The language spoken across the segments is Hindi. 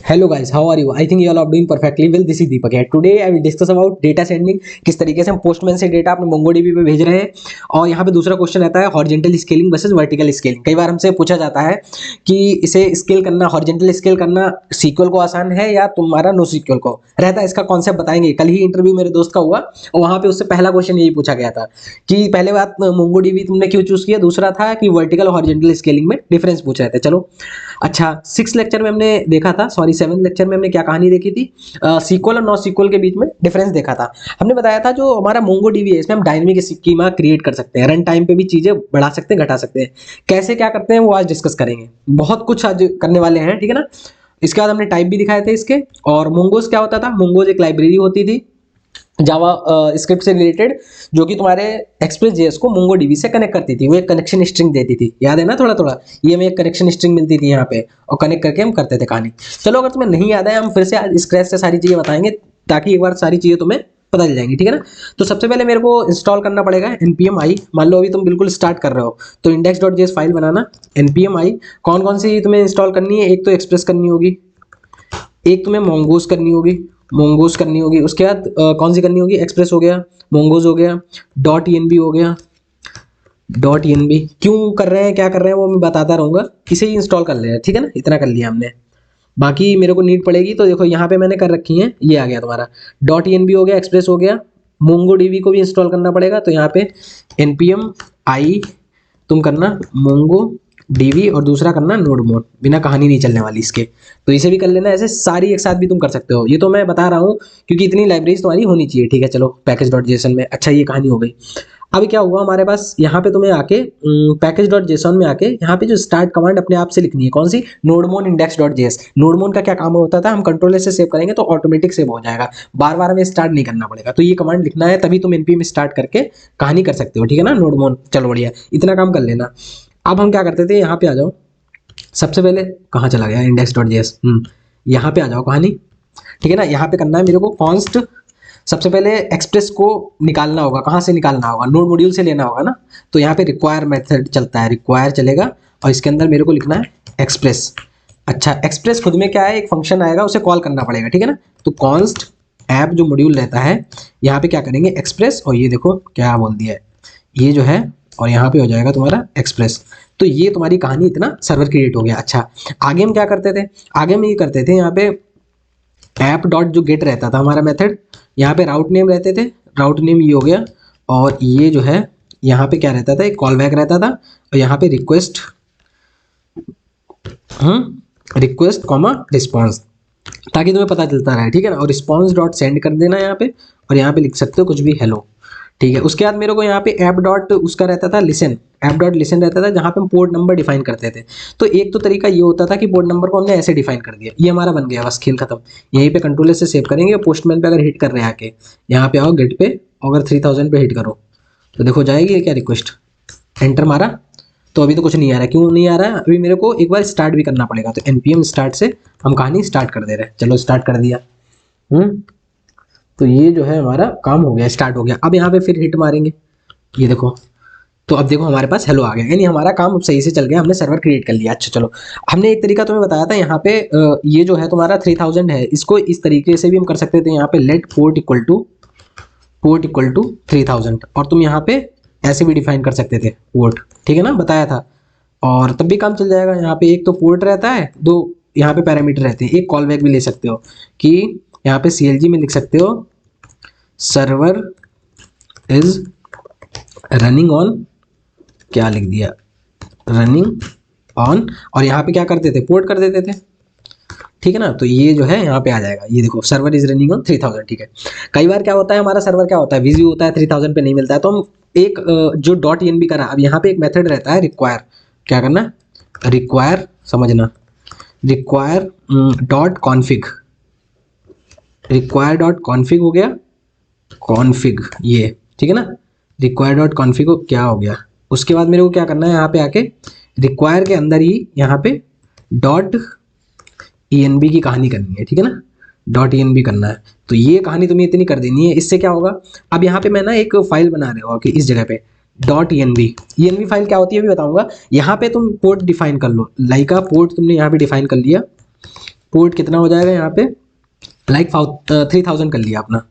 Hello guys, how are you? I think you all are doing perfectly well. This is Deepak here. Today I will discuss about data sending. किस तरीके से हम पोस्टमैन से डेटा अपने मोंगोडीबी पे भेज रहे हैं। और यहाँ पे दूसरा क्वेश्चन रहता है horizontal scaling versus vertical scaling. कई बार हमसे पूछा जाता है कि इसे स्केल करना, हॉरिजेंटल स्केल करना सीक्वल को आसान है या तुम्हारा नो सीक्वल को रहता है। इसका कॉन्सेप्ट बताएंगे। कल ही इंटरव्यू मेरे दोस्त का हुआ और वहाँ पे उससे पहला क्वेश्चन यही पूछा गया था कि पहले बात मोंगोडीबी तुमने क्यों चूज किया, दूसरा था कि वर्टिकल हॉरिजेंटल स्केलिंग में डिफरेंस पूछ रहे थे। चलो अच्छा, 6 लेक्चर में हमने देखा था, सॉरी 7 लेक्चर में हमने क्या कहानी देखी थी, सीक्वल और नॉन सीक्वल के बीच में डिफरेंस देखा था। हमने बताया था जो हमारा मोंगोडीबी है इसमें हम डायनेमिक स्कीमा क्रिएट कर सकते हैं, रन टाइम पे भी चीजें बढ़ा सकते हैं, घटा सकते हैं। कैसे क्या करते हैं वो आज डिस्कस करेंगे। बहुत कुछ आज करने वाले हैं, ठीक है ना। इसके बाद हमने टाइप भी दिखाए थे इसके। और मोंगोज क्या होता था, मोंगोज एक लाइब्रेरी होती थी जावा स्क्रिप्ट से रिलेटेड, जो कि तुम्हारे एक्सप्रेस जेएस को मोंगोडीबी से कनेक्ट करती थी। वो एक कनेक्शन स्ट्रिंग देती थी, याद है ना थोड़ा थोड़ा। ये हमें एक कनेक्शन स्ट्रिंग मिलती थी यहाँ पे और कनेक्ट करके हम करते थे कहानी। चलो अगर तुम्हें नहीं याद है हम फिर से आज स्क्रैच से सारी चीज़ें बताएंगे ताकि एक बार सारी चीज़ें तुम्हें पता चल जाएंगी, ठीक है ना। तो सबसे पहले मेरे को इंस्टॉल करना पड़ेगा npm i। मान लो अभी तुम बिल्कुल स्टार्ट कर रहे हो तो index.js file banana npm i। कौन कौन सी तुम्हें इंस्टॉल करनी है, एक तो एक्सप्रेस करनी होगी, एक तुम्हें मोंगोज करनी होगी, मोंगोज करनी होगी। उसके बाद कौन सी करनी होगी, एक्सप्रेस हो गया, मोंगोज हो गया, .env हो गया। .env क्यों कर रहे हैं, क्या कर रहे हैं वो मैं बताता रहूँगा। इसे ही इंस्टॉल कर ले, ठीक है ना। इतना कर लिया हमने, बाकी मेरे को नीड पड़ेगी तो देखो यहाँ पे मैंने कर रखी है। ये आ गया तुम्हारा .env हो गया, एक्सप्रेस हो गया। मोंगोडीबी को भी इंस्टॉल करना पड़ेगा तो यहाँ पे npm i तुम करना मोंगो डीवी और दूसरा करना नोड मोड। बिना कहानी नहीं चलने वाली इसके, तो इसे भी कर लेना। ऐसे सारी एक साथ भी तुम कर सकते हो। ये तो मैं बता रहा हूँ क्योंकि इतनी लाइब्रेरीज तुम्हारी होनी चाहिए, ठीक है। चलो पैकेज.जेसन में, अच्छा ये कहानी हो गई। अभी क्या हुआ हमारे पास, यहाँ पे तुम्हें आके पैकेज.जेसन में आके यहाँ पे जो स्टार्ट कमांड अपने आप से लिखनी है, कौन सी, नोडमोन इंडेक्स.जेएस। नोडमोन का क्या काम होता था, हम कंट्रोलर से सेव करेंगे तो ऑटोमेटिक सेव हो जाएगा, बार बार हमें स्टार्ट नहीं करना पड़ेगा। तो ये कमांड लिखना है, तभी तुम npm स्टार्ट करके कहानी कर सकते हो, ठीक है ना। नोडमोन, चलो बढ़िया, इतना काम कर लेना। अब हम क्या करते थे, यहाँ पे आ जाओ। सबसे पहले कहाँ चला गया index.js, यहाँ पे आ जाओ कहानी, ठीक है ना। यहाँ पे करना है मेरे को कॉन्स्ट। सबसे पहले एक्सप्रेस को निकालना होगा, कहाँ से निकालना होगा, नोड मॉड्यूल से लेना होगा ना। तो यहाँ पे रिक्वायर मेथड चलता है, रिक्वायर चलेगा और इसके अंदर मेरे को लिखना है एक्सप्रेस। अच्छा, एक्सप्रेस खुद में क्या है, एक फंक्शन आएगा, उसे कॉल करना पड़ेगा, ठीक है ना। तो कॉन्स्ट ऐप जो मॉड्यूल रहता है, यहाँ पे क्या करेंगे एक्सप्रेस, और ये देखो क्या बोल दिया है, ये जो है, और यहाँ पे हो जाएगा तुम्हारा एक्सप्रेस। तो ये तुम्हारी कहानी, इतना सर्वर क्रिएट हो गया। अच्छा, आगे हम क्या करते थे, आगे हम ये करते थे, यहाँ पे ऐप डॉट जो गेट रहता था हमारा मेथड, यहाँ पे राउट नेम रहते थे, राउट नेम ये हो गया। और ये जो है यहाँ पे क्या रहता था, एक कॉल बैक रहता था, और यहाँ पे रिक्वेस्ट, रिक्वेस्ट कॉमा रिस्पॉन्स, ताकि तुम्हें पता चलता रहे, ठीक है ना। और रिस्पॉन्स डॉट सेंड कर देना यहाँ पे, और यहाँ पे लिख सकते हो कुछ भी, हेलो, ठीक है। उसके बाद मेरे को यहाँ पे ऐप डॉट उसका रहता था लिसन, ऐप डॉट लिसन रहता था, जहाँ पे हम पोर्ट नंबर डिफाइन करते थे। तो एक तो तरीका ये होता था कि पोर्ट नंबर को हमने ऐसे डिफाइन कर दिया, ये हमारा बन गया, बस खेल खत्म। यहीं पे कंट्रोलर से सेव करेंगे। पोस्टमैन पे अगर हिट कर रहे हैं आके, यहाँ पे आओ गेट पे, अगर 3000 पे हिट करो तो देखो जाएगी क्या रिक्वेस्ट, एंटर मारा तो अभी तो कुछ नहीं आ रहा। क्यों नहीं आ रहा है, अभी मेरे को एक बार स्टार्ट भी करना पड़ेगा। तो npm स्टार्ट से हम कहानी स्टार्ट कर दे रहे हैं। चलो स्टार्ट कर दिया, तो ये जो है हमारा काम हो गया, स्टार्ट हो गया। अब यहाँ पे फिर हिट मारेंगे, ये देखो, तो अब देखो हमारे पास हेलो आ गया, यानी हमारा काम अब सही से चल गया, हमने सर्वर क्रिएट कर लिया। अच्छा चलो, हमने एक तरीका तुम्हें बताया था यहाँ पे, ये जो है तुम्हारा 3000 है, इसको इस तरीके से भी हम कर सकते थे। यहाँ पे लेट पोर्ट इक्वल टू 3000, और तुम यहाँ पे ऐसे भी डिफाइन कर सकते थे पोर्ट, ठीक है ना, बताया था। और तब भी काम चल जाएगा। यहाँ पे एक तो पोर्ट रहता है, दो यहाँ पे पैरामीटर रहते हैं, एक कॉल बैक भी ले सकते हो कि यहाँ पे CLG में लिख सकते हो सर्वर इज रनिंग ऑन, क्या लिख दिया, रनिंग ऑन, और यहाँ पे क्या करते थे, पोर्ट कर देते थे, ठीक है ना। तो ये जो है यहाँ पे आ जाएगा, ये देखो सर्वर इज रनिंग ऑन 3000, ठीक है। कई बार क्या होता है, हमारा सर्वर क्या होता है, बिजी होता है, 3000 पे नहीं मिलता है, तो हम एक जो .env करा, अब यहाँ पे एक मेथड रहता है रिक्वायर, क्या करना, रिक्वायर, समझना, require dot config, require dot config हो गया, कॉन्फिग ये, ठीक है ना। रिक्वायर डॉट कॉन्फिग क्या हो गया। उसके बाद मेरे को क्या करना है, यहाँ पे आके रिक्वायर के अंदर ही यहाँ पे .env की कहानी करनी है, ठीक है ना, .env करना है। तो ये कहानी तुम्हें इतनी कर देनी है। इससे क्या होगा, अब यहाँ पे मैं ना एक फाइल बना रहा हूँ कि इस जगह पे .env फाइल क्या होती है अभी बताऊंगा। यहाँ पे तुम पोर्ट डिफाइन कर लो, लाइका पोर्ट तुमने यहाँ पे डिफाइन कर लिया, पोर्ट कितना हो जाएगा यहाँ पे, लाइक 3000 कर लिया अपना,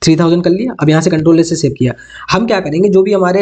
3000 कर लिया। अब यहाँ से कंट्रोल से सेव किया। हम क्या करेंगे, जो भी हमारे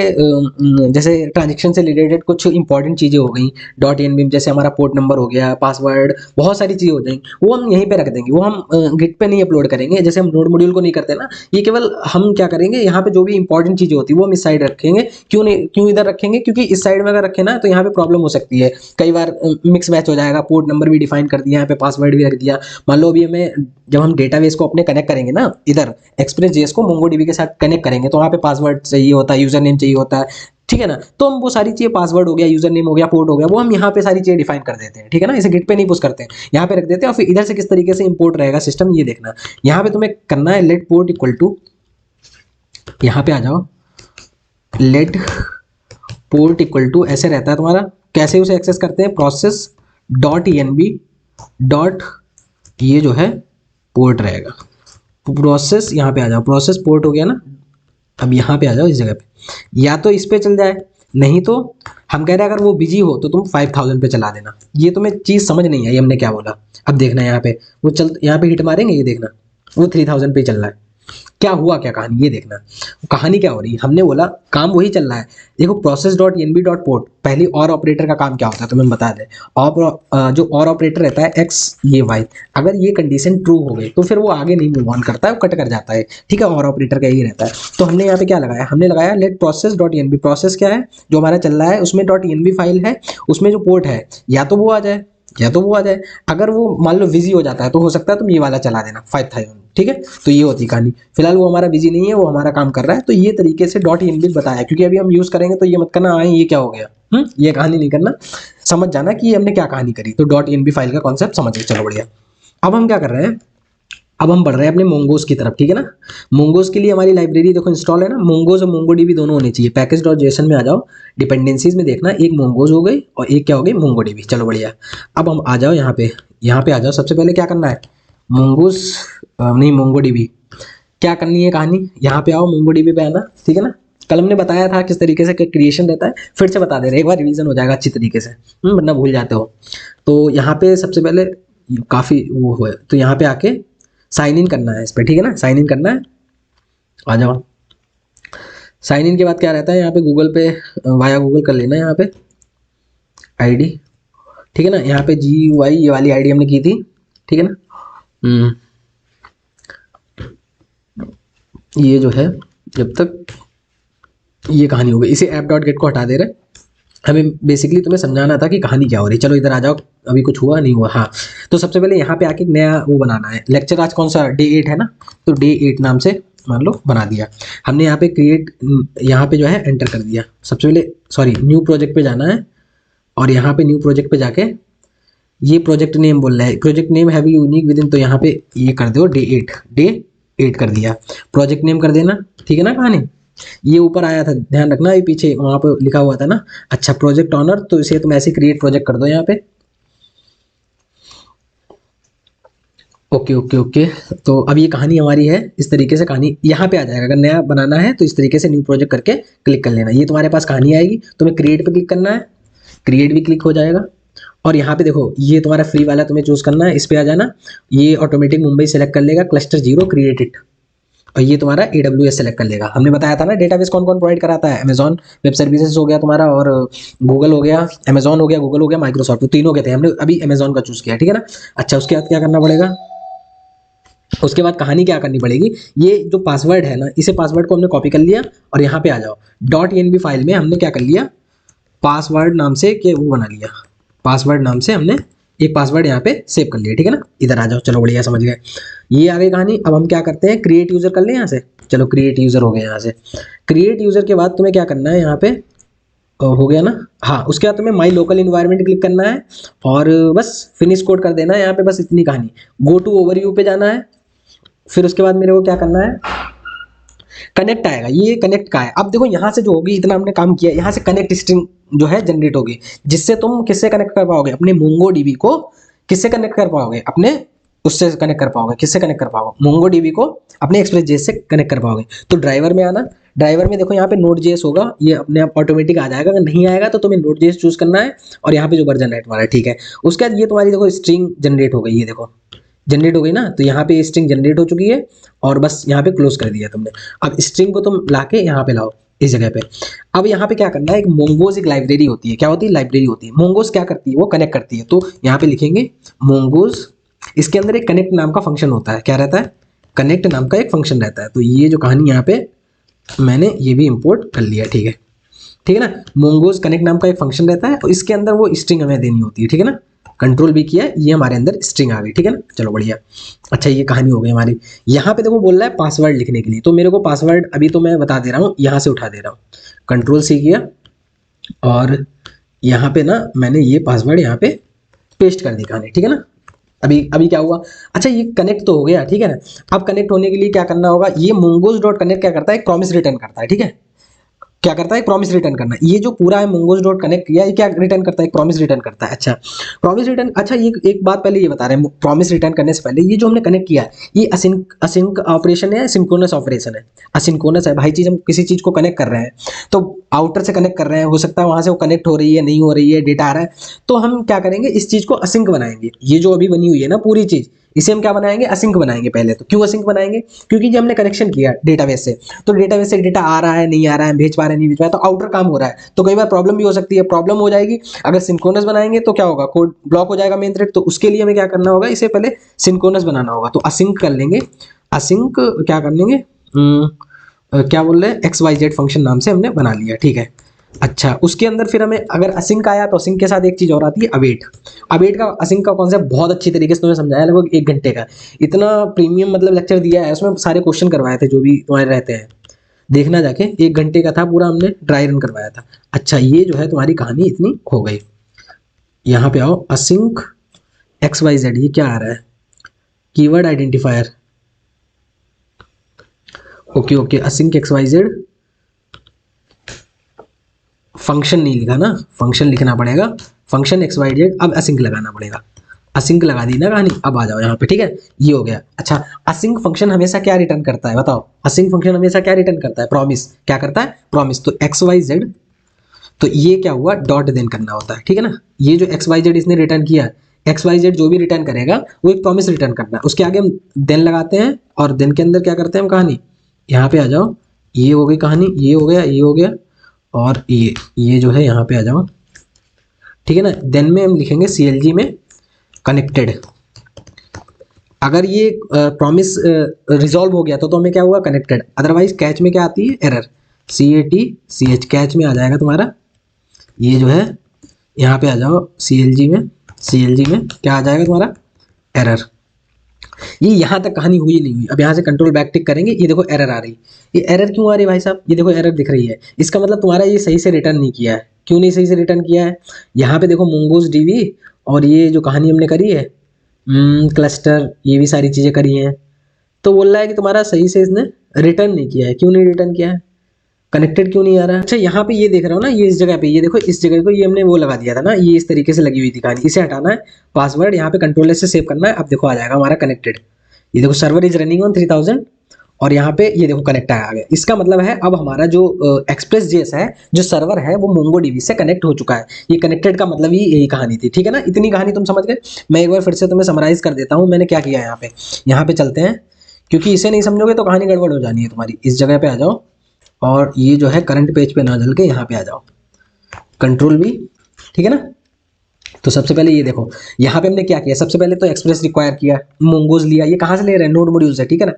जैसे ट्रांजेक्शन से रिलेटेड कुछ इंपॉर्टेंट चीज़ें हो गई, .nb जैसे हमारा पोर्ट नंबर हो गया, पासवर्ड, बहुत सारी चीज़ें हो जाएंगी, वो हम यहीं पे रख देंगे, वो हम गिट पे नहीं अपलोड करेंगे। जैसे हम नोड मॉड्यूल को नहीं करते ना, ये केवल हम क्या करेंगे, यहाँ पे जो भी इंपॉर्टेंट चीज़ें होती है वो हम इस साइड रखेंगे। क्यों नहीं, क्यों इधर रखेंगे, क्योंकि इस साइड में अगर रखें ना तो यहाँ पे प्रॉब्लम हो सकती है, कई बार मिक्स मैच हो जाएगा। पोर्ट नंबर भी डिफाइन कर दिया, यहाँ पे पासवर्ड भी रख दिया। मान लो अभी हमें, जब हम डेटाबेस को अपने कनेक्ट करेंगे ना, इधर एक्सप्रेस जेएस को मोंगोडीबी के साथ कनेक्ट करेंगे, तो वहाँ पे पासवर्ड चाहिए होता है, यूजर नेम चाहिए होता है, ठीक है ना। तो हम वो सारी चीजें, पासवर्ड हो गया, यूजर नेम हो गया, पोर्ट हो गया, वो हम यहाँ पे सारी चीजें डिफाइन कर देते हैं, ठीक है ना। इसे गिट पे नहीं पुश करते हैं, यहाँ पे रख देते हैं। और फिर इधर से किस तरीके से इंपोर्ट रहेगा सिस्टम, ये देखना। यहाँ पे तुम्हें करना है लेट पोर्ट इक्वल टू, यहाँ पे आ जाओ, लेट पोर्ट इक्वल टू ऐसे रहता है तुम्हारा। कैसे उसे एक्सेस करते हैं, प्रोसेस डॉट env डॉट, ये जो है पोर्ट रहेगा, प्रोसेस, यहाँ पे आ जाओ, प्रोसेस पोर्ट हो गया ना। अब यहाँ पे आ जाओ इस जगह पे, या तो इस पे चल जाए, नहीं तो हम कह रहे हैं अगर वो बिजी हो तो तुम 5000 पे चला देना। ये तुम्हें चीज़ समझ नहीं आई हमने क्या बोला। अब देखना यहाँ पे वो चल, यहाँ पे हिट मारेंगे, ये देखना वो 3000 पे चल रहा है। क्या हुआ, क्या कहानी, ये देखना कहानी क्या हो रही है। हमने बोला काम वही चल रहा है। देखो process dot env dot port, पहली और ऑपरेटर का काम क्या होता है तुम्हें बता दें। और जो और ऑपरेटर रहता है x ये y, अगर ये कंडीशन ट्रू हो गई तो फिर वो आगे नहीं मूव ऑन करता है, वो कट कर जाता है, ठीक है। और ऑपरेटर का यही रहता है। तो हमने यहाँ पे क्या लगाया, हमने लगाया let process dot env। Process क्या है, जो हमारा चल रहा है उसमें डॉट env फाइल है, उसमें जो पोर्ट है या तो वो आ जाए, या तो वो आ जाए। अगर वो मान लो बिजी हो जाता है तो हो सकता है तुम ये वाला चला देना 5000, ठीक है। तो ये होती कहानी। फिलहाल वो हमारा बिजी नहीं है, वो हमारा काम कर रहा है। तो ये तरीके से डॉट env बताया, क्योंकि अभी हम यूज करेंगे तो ये मत करना ये क्या हो गया, ये कहानी नहीं करना। समझ जाना कि हमने क्या कहानी करी। तो डॉट env फाइल का कॉन्सेप्ट समझ गए, चलो बढ़िया। अब हम क्या कर रहे हैं, अब हम बढ़ रहे हैं अपने मोंगोज की तरफ, ठीक है ना। मोंगोज के लिए हमारी लाइब्रेरी देखो इंस्टॉल है ना, मोंगोज और मोंगोडीबी दोनों होने चाहिए। पैकेज डॉट जेसन में आ जाओ, डिपेंडेंसीज में देखना, एक मोंगोज हो गई और एक क्या हो गई, मोंगोडीबी। चलो बढ़िया। अब हम आ जाओ यहाँ पे, यहाँ पे आ जाओ। सबसे पहले क्या करना है, मोंगोज नहीं मोंगोडीबी, क्या करनी है कहानी, यहाँ पे आओ, मोंगोडीबी पे आना, ठीक है ना। कल हमने बताया था किस तरीके से क्रिएशन रहता है, फिर से बता दे रहे, एक बार रिवीजन हो जाएगा अच्छी तरीके से, वरना भूल जाते हो। तो यहाँ पे सबसे पहले काफ़ी वो हुआ, तो यहाँ पे आके साइन इन करना है इस पर, ठीक है ना। साइन इन करना है, आ जाओ। साइन इन के बाद क्या रहता है, यहाँ पे गूगल पे वाया गूगल कर लेना है, यहाँ पे आईडी, ठीक है ना। यहाँ पे GUI ये वाली आईडी हमने की थी, ठीक है ना। ये जो है, जब तक ये कहानी हो गई, इसे ऐप डॉट गेट को हटा दे रहे। हमें बेसिकली तुम्हें समझाना था कि कहानी क्या हो रही। चलो इधर आ जाओ, अभी कुछ हुआ नहीं हुआ, हाँ। तो सबसे पहले यहाँ पे आके एक नया वो बनाना है लेक्चर। आज कौन सा डे 8 है ना, तो डे 8 नाम से मान लो बना दिया हमने। यहाँ पे क्रिएट, यहाँ पे जो है एंटर कर दिया। सबसे पहले सॉरी न्यू प्रोजेक्ट पे जाना है, और यहाँ पे न्यू प्रोजेक्ट पे जाके ये प्रोजेक्ट नेम बोल रहा है, project name have unique with in, तो यहाँ पे ये कर दो डे 8 कर दिया, प्रोजेक्ट नेम कर देना, ठीक है ना। कहानी ये ऊपर आया था, ध्यान रखना, ये पीछे वहाँ पे लिखा हुआ था ना। अच्छा प्रोजेक्ट ऑनर, तो इसे तुम ऐसे क्रिएट प्रोजेक्ट कर दो यहाँ पे। Okay okay okay. तो अब ये कहानी हमारी है, इस तरीके से कहानी यहाँ पे आ जाएगा। अगर नया बनाना है तो इस तरीके से न्यू प्रोजेक्ट करके क्लिक कर लेना, ये तुम्हारे पास कहानी आएगी। तुम्हें क्रिएट पे क्लिक करना है, क्रिएट भी क्लिक हो जाएगा। और यहाँ पे देखो ये तुम्हारा फ्री वाला तुम्हें चूज करना है, इस पे आ जाना। ये ऑटोमेटिक मुंबई सेलेक्ट कर लेगा, क्लस्टर 0 क्रिएटेड, और ये तुम्हारा AWS सेलेक्ट कर लेगा। हमने बताया था ना डेटाबेस कौन कौन प्रोवाइड कराता है, अमेजॉन वेब सर्विसेज हो गया तुम्हारा, और गूगल हो गया, अमेजॉन हो गया, गूगल हो गया, माइक्रोसॉफ्ट, तो तीनों के थे। हमने अभी अमेजॉन का चूज किया, ठीक है ना। अच्छा उसके बाद क्या करना पड़ेगा, उसके बाद कहानी क्या करनी पड़ेगी, ये जो पासवर्ड है ना, इसे पासवर्ड को हमने कॉपी कर लिया, और यहाँ पे आ जाओ डॉट env फाइल में हमने क्या कर लिया, पासवर्ड नाम से के वो बना लिया, पासवर्ड नाम से हमने एक पासवर्ड यहाँ पे सेव कर लिया, ठीक है ना। इधर आ जाओ, चलो बढ़िया, समझ गए। ये आ गई कहानी। अब हम क्या करते हैं, क्रिएट यूजर कर ले यहाँ से। चलो क्रिएट यूजर हो गया यहाँ से। क्रिएट यूजर के बाद तुम्हें क्या करना है, यहाँ पे हो गया ना, हाँ। उसके बाद तुम्हें माई लोकल इन्वायरमेंट क्लिक करना है, और बस फिनिश कोड कर देना है यहाँ पे, बस इतनी कहानी। गो टू ओवरव्यू पे जाना है, फिर उसके बाद मेरे को क्या करना है, कनेक्ट आएगा, ये कनेक्ट का है। अब देखो यहाँ से जो होगी, इतना हमने काम किया, यहाँ से कनेक्ट स्ट्रिंग जो है जनरेट होगी, जिससे तुम किससे कनेक्ट कर पाओगे, अपने मोंगोडीबी को किससे कनेक्ट कर पाओगे, अपने उससे कनेक्ट कर पाओगे, किससे कनेक्ट कर पाओगे, मोंगोडीबी को अपने एक्सप्रेस जेएस से कनेक्ट कर पाओगे। तो ड्राइवर में आना, ड्राइवर में देखो यहाँ पे नोड जेएस होगा, ये अपने आप ऑटोमेटिक आ जाएगा, अगर नहीं आएगा तो तुम्हें नोड जेएस चूज करना है और यहाँ पे जो वर्जन है तुम्हारा, ठीक है। उसके बाद ये तुम्हारी देखो स्ट्रिंग जनरेट हो गई, ये देखो जनरेट हो गई ना, तो यहाँ पे स्ट्रिंग जनरेट हो चुकी है और बस यहाँ पे क्लोज कर दिया तुमने। अब स्ट्रिंग को तुम लाके यहाँ पे लाओ इस जगह पे। अब यहाँ पे क्या करना है, एक मोंगोज एक लाइब्रेरी होती है, क्या होती है, लाइब्रेरी होती है। मोंगोज क्या करती है, वो कनेक्ट करती है, तो यहाँ पे लिखेंगे मोंगोज, इसके अंदर एक कनेक्ट नाम का फंक्शन होता है, क्या रहता है, कनेक्ट नाम का एक फंक्शन रहता है। तो ये जो कहानी यहाँ पे मैंने ये भी इंपोर्ट कर लिया, ठीक है, ठीक है ना। मोंगोज कनेक्ट नाम का एक फंक्शन रहता है और इसके अंदर वो स्ट्रिंग हमें देनी होती है, ठीक है ना। कंट्रोल भी किया, ये हमारे अंदर स्ट्रिंग आ गई, ठीक है ना, चलो बढ़िया। अच्छा ये कहानी हो गई हमारी। यहाँ पे देखो बोल रहा है पासवर्ड लिखने के लिए, तो मेरे को पासवर्ड अभी तो मैं बता दे रहा हूँ, यहाँ से उठा दे रहा हूँ, कंट्रोल सी किया और यहाँ पे ना मैंने ये पासवर्ड यहाँ पे पेस्ट कर दी कहानी, ठीक है ना। अभी अभी क्या हुआ, अच्छा ये कनेक्ट तो हो गया, ठीक है ना। अब कनेक्ट होने के लिए क्या करना होगा, ये mongoose डॉट कनेक्ट क्या करता है, एक प्रॉमिस रिटर्न करता है, ठीक है, क्या करता है, प्रॉमिस रिटर्न करना। ये जो पूरा है mongoose डॉट कनेक्ट किया, ये क्या रिटर्न करता है, प्रॉमिस रिटर्न करता है। अच्छा प्रॉमिस रिटर्न, अच्छा ये एक बात पहले ये बता रहे हैं, प्रॉमिस रिटर्न करने से पहले ये जो हमने कनेक्ट किया है, ये असिंक ऑपरेशन है, सिंक्रोनस ऑपरेशन है, असिंक्रोनस है भाई चीज। हम किसी चीज को कनेक्ट कर रहे हैं तो आउटर से कनेक्ट कर रहे हैं, हो सकता है वहां से वो कनेक्ट हो रही है, नहीं हो रही है, डेटा आ रहा है, तो हम क्या करेंगे, इस चीज को असिंक बनाएंगे। ये जो अभी बनी हुई है ना पूरी चीज, इसे हम क्या बनाएंगे, असिंक बनाएंगे पहले तो। क्यों असिंक बनाएंगे, क्योंकि जब हमने कनेक्शन किया डेटाबेस से, तो डेटाबेस से डेटा आ रहा है, नहीं आ रहा है, भेज पा रहे हैं, नहीं भेज पा रहे, तो आउटर काम हो रहा है, तो कई बार प्रॉब्लम भी हो सकती है, प्रॉब्लम हो जाएगी। अगर सिंक्रोनस बनाएंगे तो क्या होगा, कोड ब्लॉक हो जाएगा मेन थ्रेड, तो उसके लिए हमें क्या करना होगा, इसे पहले सिंक्रोनस बनाना होगा। तो असिंक कर लेंगे, असिंक क्या कर लेंगे, क्या बोल रहे हैं, XYZ फंक्शन नाम से हमने बना लिया, ठीक है। अच्छा उसके अंदर फिर हमें अगर असिंक आया तो असिंक के साथ एक चीज और आती है, अवेट। अवेट का असिंक का कॉन्सेप्ट बहुत अच्छी तरीके से तुम्हें समझाया, लगभग 1 घंटे का, इतना प्रीमियम मतलब लेक्चर दिया है, उसमें सारे क्वेश्चन करवाए थे जो भी तुम्हारे रहते हैं, देखना जाके, 1 घंटे का था पूरा, हमने ड्राई रन करवाया था। अच्छा ये जो है तुम्हारी कहानी इतनी हो गई। यहाँ पे आओ, असिंक XYZ, ये क्या आ रहा है, keyword identifier, okay okay, async XYZ function नहीं लिखा ना, फंक्शन लिखना पड़ेगा, फंक्शन XYZ, अब असिंक लगाना पड़ेगा, असिंक लगा दी ना कहानी। अब आ जाओ यहाँ पे, ठीक है, ये हो गया। अच्छा असिंक फंक्शन हमेशा क्या रिटर्न करता है बताओ, असिंक फंक्शन हमेशा क्या रिटर्न करता है, प्रॉमिस, क्या करता है, प्रॉमिस। तो XYZ, तो ये क्या हुआ, डॉट देन करना होता है, ठीक है ना। ये जो XYZ इसने रिटर्न किया, XYZ जो भी रिटर्न करेगा वो एक प्रॉमिस रिटर्न करना है, उसके आगे हम देन लगाते हैं और देन के अंदर क्या करते हैं हम, कहानी यहाँ पे आ जाओ, ये हो गई कहानी, ये हो गया, ये हो गया, और ये जो है यहाँ पे आ जाओ, ठीक है ना। देन में हम लिखेंगे CLG में कनेक्टेड। अगर ये प्रॉमिस रिजॉल्व हो गया तो हमें क्या हुआ, कनेक्टेड। अदरवाइज कैच में क्या आती है, एरर, CATCH, कैच में आ जाएगा तुम्हारा, ये जो है यहाँ पे आ जाओ, CLG में क्या आ जाएगा तुम्हारा, एरर। ये यहाँ तक कहानी हुई नहीं हुई। अब यहाँ से कंट्रोल बैक टिक करेंगे, ये देखो एरर आ रही, ये एरर क्यों आ रही है भाई साहब, ये देखो एरर दिख रही है, इसका मतलब तुम्हारा ये सही से रिटर्न नहीं किया है। क्यों नहीं सही से रिटर्न किया है, यहाँ पे देखो mongoose DB और ये जो कहानी हमने करी है, क्लस्टर, ये भी सारी चीज़ें करी हैं, तो बोल रहा है कि तुम्हारा सही से इसने रिटर्न नहीं किया है। क्यों नहीं रिटर्न किया है, कनेक्टेड क्यों नहीं आ रहा है। अच्छा यहाँ पे ये देख रहा हूँ ना, ये इस जगह पे, ये देखो इस जगह को, ये हमने वो लगा दिया था ना, ये इस तरीके से लगी हुई थी कहानी, इसे हटाना है, पासवर्ड यहाँ पे कंट्रोल से सेव करना है। अब देखो आ जाएगा हमारा कनेक्टेड, ये देखो सर्वर इज रनिंग ऑन 3000 और यहाँ पे ये देखो कनेक्ट आ गया। इसका मतलब है अब हमारा जो Express.js है, जो सर्वर है, वो MongoDB से कनेक्ट हो चुका है। ये कनेक्टेड का मतलब ही यही कहानी थी, ठीक है ना। इतनी कहानी तुम समझ गए। मैं एक बार फिर से तुम्हें समराइज कर देता हूँ मैंने क्या किया यहाँ पे चलते हैं, क्योंकि इसे नहीं समझोगे तो कहानी गड़बड़ हो जानी है तुम्हारी। इस जगह पे आ जाओ और ये जो है करंट पेज पे ना चल के यहाँ पे आ जाओ, कंट्रोल V, ठीक है ना। तो सबसे पहले ये देखो यहाँ पे हमने क्या किया, सबसे पहले तो एक्सप्रेस रिक्वायर किया, mongoose लिया, ये कहाँ से ले रहे हैं, नोड मॉड्यूल से, ठीक है ना।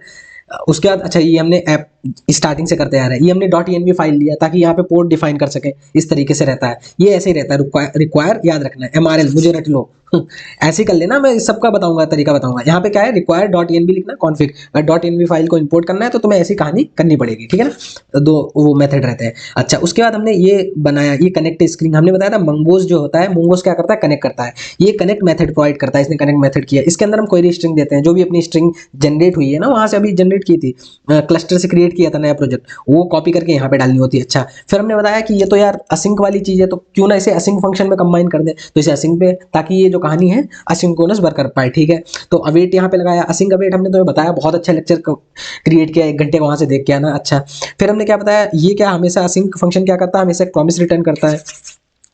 उसके बाद अच्छा ये हमने ऐप स्टार्टिंग से करते आ रहे हैं, ये हमने .env फाइल लिया ताकि यहाँ पे पोर्ट डिफाइन कर सके, इस तरीके से रहता है, ये ऐसे ही रहता है। रिक्वायर याद रखना है, MRL मुझे रट लो ऐसे ही कर लेना, मैं सबका बताऊंगा, तरीका बताऊंगा। यहाँ पे क्या है, रिक्वायर .env लिखना, कॉन्फिग, अगर .env फाइल को इंपोर्ट करना है तो तुम्हें ऐसी कहानी करनी पड़ेगी, ठीक है ना। दो वो मेथड रहते हैं। अच्छा उसके बाद हमने ये बनाया, ये कनेक्ट स्क्रीन हमने बताया था, mongoose जो होता है, mongoose क्या करता है, कनेक्ट करता है, ये कनेक्ट मेथड प्रोवाइड करता है, इसने कनेक्ट मेथड किया, इसके अंदर हम क्वेरी स्ट्रिंग देते हैं, जो भी अपनी स्ट्रिंग जनरेट हुई है ना, वहां से अभी जनरेट की थी, क्लस्टर से क्रिएट क्रिएट किया था नया प्रोजेक्ट, वो कॉपी करके यहाँ पे डालनी होती है। अच्छा, फिर हमने बताया कि ये तो यार असिंक वाली चीज़ है, तो क्यों ना इसे असिंक फंक्शन में कंबाइन कर दें, तो इसे असिंक पे, ताकि ये जो कहानी है असिंक्रोनस वर्क कर पाए। ठीक है, तो अवेट यहाँ पे लगाया, असिंक अवेट हमने तुम्हें बताया, बहुत अच्छा लेक्चर क्रिएट किया, 1 घंटे वहाँ से देख के आना। अच्छा, फिर हमने क्या बताया, ये क्या हमेशा असिंक फंक्शन क्या करता है, हमेशा एक प्रॉमिस रिटर्न करता है,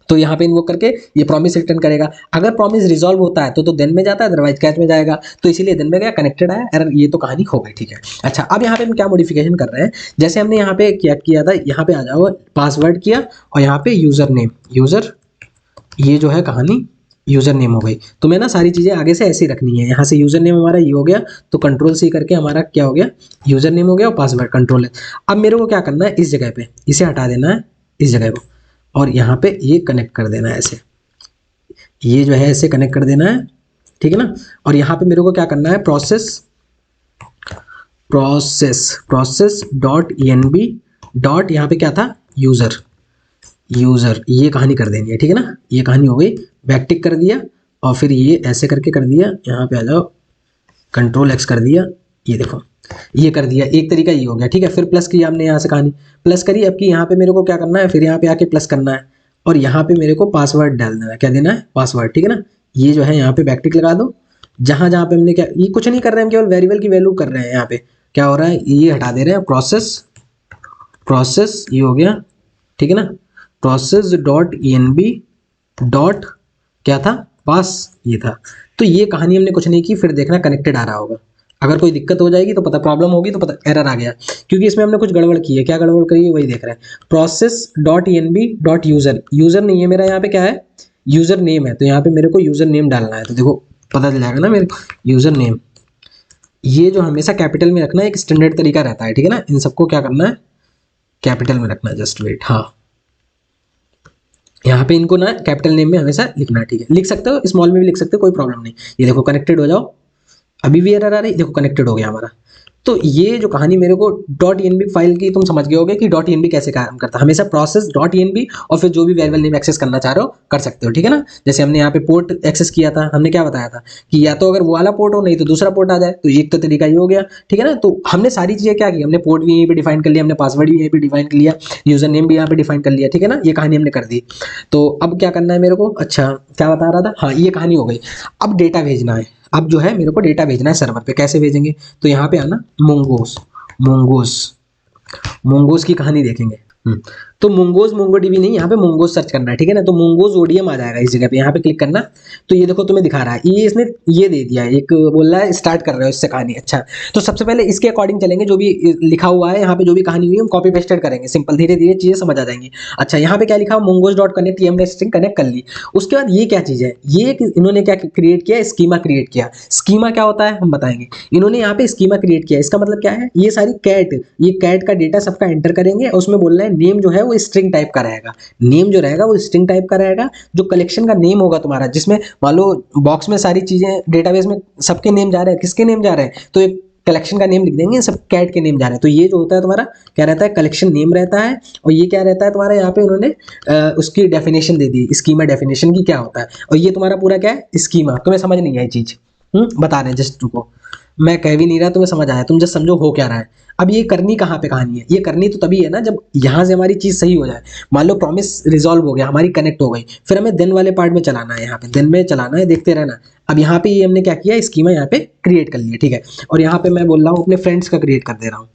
तो यहाँ पे इन्वोक करके ये प्रॉमिस रिटर्न करेगा। अगर प्रॉमिस रिजॉल्व होता है तो देन में जाता है, अदरवाइज कैच में जाएगा, तो इसीलिए देन में गया, कनेक्टेड आया, एरर, ये तो कहानी हो गई। ठीक है, अच्छा, अब यहाँ पे हम क्या मॉडिफिकेशन कर रहे हैं, जैसे हमने यहाँ पे क्या किया था, यहाँ पे आ जाओ, पासवर्ड किया और यहाँ पे यूजर नेम, यूजर, ये जो है कहानी यूजर नेम हो गई। तो मैं ना सारी चीज़ें आगे से ऐसे ही रखनी है, यहाँ से यूजर नेम हमारा ये हो गया, तो कंट्रोल सी करके हमारा क्या हो गया, यूजर नेम हो गया और पासवर्ड कंट्रोल है। अब मेरे को क्या करना है, इस जगह पे इसे हटा देना है, इस जगह को, और यहाँ पे ये कनेक्ट कर देना है ऐसे, ये जो है ऐसे कनेक्ट कर देना है, ठीक है ना। और यहाँ पे मेरे को क्या करना है, प्रोसेस डॉट env डॉट, यहाँ पे क्या था, यूजर, ये कहानी कर देनी है, ठीक है ना। ये कहानी हो गई, बैकटिक कर दिया और फिर ये ऐसे करके कर दिया, यहाँ पे आ जाओ, कंट्रोल एक्स कर दिया, ये देखो ये कर दिया, एक तरीका ये हो गया। ठीक है, फिर प्लस किया हमने, यहाँ से कहानी प्लस करी। अब की यहाँ पे मेरे को क्या करना है, फिर यहाँ पे आके प्लस करना है और यहाँ पे मेरे को पासवर्ड डाल देना है, क्या देना है, पासवर्ड, ठीक है ना। ये जो है यहाँ पे बैकटिक लगा दो, जहाँ जहाँ पे हमने क्या, ये कुछ नहीं कर रहे हैं, हम केवल वेरिएबल की वैल्यू कर रहे हैं। यहाँ पे क्या हो रहा है, ये हटा दे रहे हैं, प्रोसेस ये हो गया, ठीक है ना, प्रोसेस डॉट env डॉट क्या था, पास, ये था। तो ये कहानी हमने कुछ नहीं की, फिर देखना कनेक्टेड आ रहा होगा। अगर कोई दिक्कत हो जाएगी तो पता, प्रॉब्लम होगी तो पता एरर आ गया, क्योंकि इसमें हमने कुछ गड़बड़ की है। क्या गड़बड़ करी है वही देख रहे हैं, process dot env dot user नहीं है मेरा, यहाँ पे क्या है, यूजर नेम है, तो यहाँ पे मेरे को यूजर नेम डालना है। तो देखो पता चल जाएगा ना मेरे यूजर नेम, ये जो हमेशा कैपिटल में रखना है, एक स्टैंडर्ड तरीका रहता है, ठीक है ना। इन सबको क्या करना है, कैपिटल में रखना है, जस्ट वेट, हाँ, यहाँ पे इनको ना कैपिटल नेम में हमेशा लिखना है, ठीक है। लिख सकते हो, स्मॉल में भी लिख सकते हो, कोई प्रॉब्लम नहीं। ये देखो कनेक्टेड हो जाओ, अभी भी एरर आ रही, देखो कनेक्टेड हो गया हमारा। तो ये जो कहानी मेरे को डॉट env फाइल की, तुम समझ गए होगे कि डॉट env कैसे काम करता है। हमेशा प्रोसेस डॉट env और फिर जो भी वेरिएबल नेम एक्सेस करना चाह रहे हो कर सकते हो, ठीक है ना। जैसे हमने यहाँ पे पोर्ट एक्सेस किया था, हमने क्या बताया था कि या तो अगर वो वाला पोर्ट हो, नहीं तो दूसरा पोर्ट आ जाए, तो एक तो तरीका ये हो गया, ठीक है ना। तो हमने सारी चीजें क्या की, हमने पोर्ट भी यहीं पे डिफाइन कर लिया, हमने पासवर्ड भी यहीं पे डिफाइन कर लिया, यूजर नेम भी यहाँ पे डिफाइन कर लिया, ठीक है ना। ये कहानी हमने कर दी। तो अब क्या करना है मेरे को, अच्छा क्या बता रहा था, हाँ, ये कहानी हो गई। अब डेटा भेजना है, अब जो है मेरे को डेटा भेजना है सर्वर पे, कैसे भेजेंगे, तो यहाँ पे आना, मोंगोस की कहानी देखेंगे। तो मोंगोज मोंगोडीबी नहीं, यहाँ पे मोंगोज सर्च करना है, ठीक है ना। तो मोंगोज ओडीएम आ जाएगा इस जगह पे, यहाँ पे क्लिक करना। तो ये देखो तुम्हें दिखा रहा है, ये इसने ये दे दिया है, एक बोल रहा है स्टार्ट कर रहे हो इससे कहानी। अच्छा, तो सबसे पहले इसके अकॉर्डिंग चलेंगे, जो भी लिखा हुआ है यहाँ पे, जो भी कहानी हुई हम कॉपी पेस्टेड करेंगे, सिंपल, धीरे धीरे चीजें समझ आ जाएंगी। अच्छा, यहाँ पे क्या लिखा, मोंगोज डॉट कनेक्ट, ये हमने स्ट्रिंग कनेक्ट कर ली। उसके बाद ये क्या चीज है, ये इन्होंने क्या क्रिएट किया, स्कीमा क्रिएट किया। स्कीमा क्या होता है हम बताएंगे। इन्होंने यहाँ पे स्कीमा क्रिएट किया, इसका मतलब क्या है, ये सारी ये कैट का डेटा सबका एंटर करेंगे और उसमें बोल रहे हैं नेम जो है वो स्ट्रिंग टाइप का रहेगा, नेम जो रहेगा वो स्ट्रिंग टाइप का रहेगा। जो कलेक्शन का नेम होगा तुम्हारा, जिसमें मान लो बॉक्स में सारी चीजें डेटाबेस में सबके नेम जा रहे हैं, किसके नेम जा रहे हैं, तो एक कलेक्शन का नेम लिख देंगे, सब कैट के नेम जा रहे हैं। तो ये जो होता है तुम्हारा क्या रहता है, कलेक्शन नेम रहता है। और ये क्या रहता है तुम्हारा, यहाँ पे उन्होंने उसकी डेफिनेशन दे दी, स्कीमा डेफिनेशन की क्या होता है। और ये तुम्हारा पूरा क्या है, स्कीमा। तुम्हें समझ नहीं आई चीज, बता रहे हैं जस्ट, रुको, मैं कह भी नहीं रहा, तुम्हें समझ आया, तुम जस्ट समझो हो क्या रहा है। अब ये करनी कहाँ पे कहानी है, ये करनी तो तभी है ना जब यहाँ से हमारी चीज सही हो जाए। मान लो प्रॉमिस रिजॉल्व हो गया, हमारी कनेक्ट हो गई, फिर हमें देन वाले पार्ट में चलाना है, यहाँ पे देन में चलाना है, देखते रहना। अब यहाँ पे ये हमने क्या किया, स्कीमा यहाँ पे क्रिएट कर लिया, ठीक है। और यहाँ पे मैं बोल रहा हूँ अपने फ्रेंड्स का क्रिएट कर दे रहा हूँ,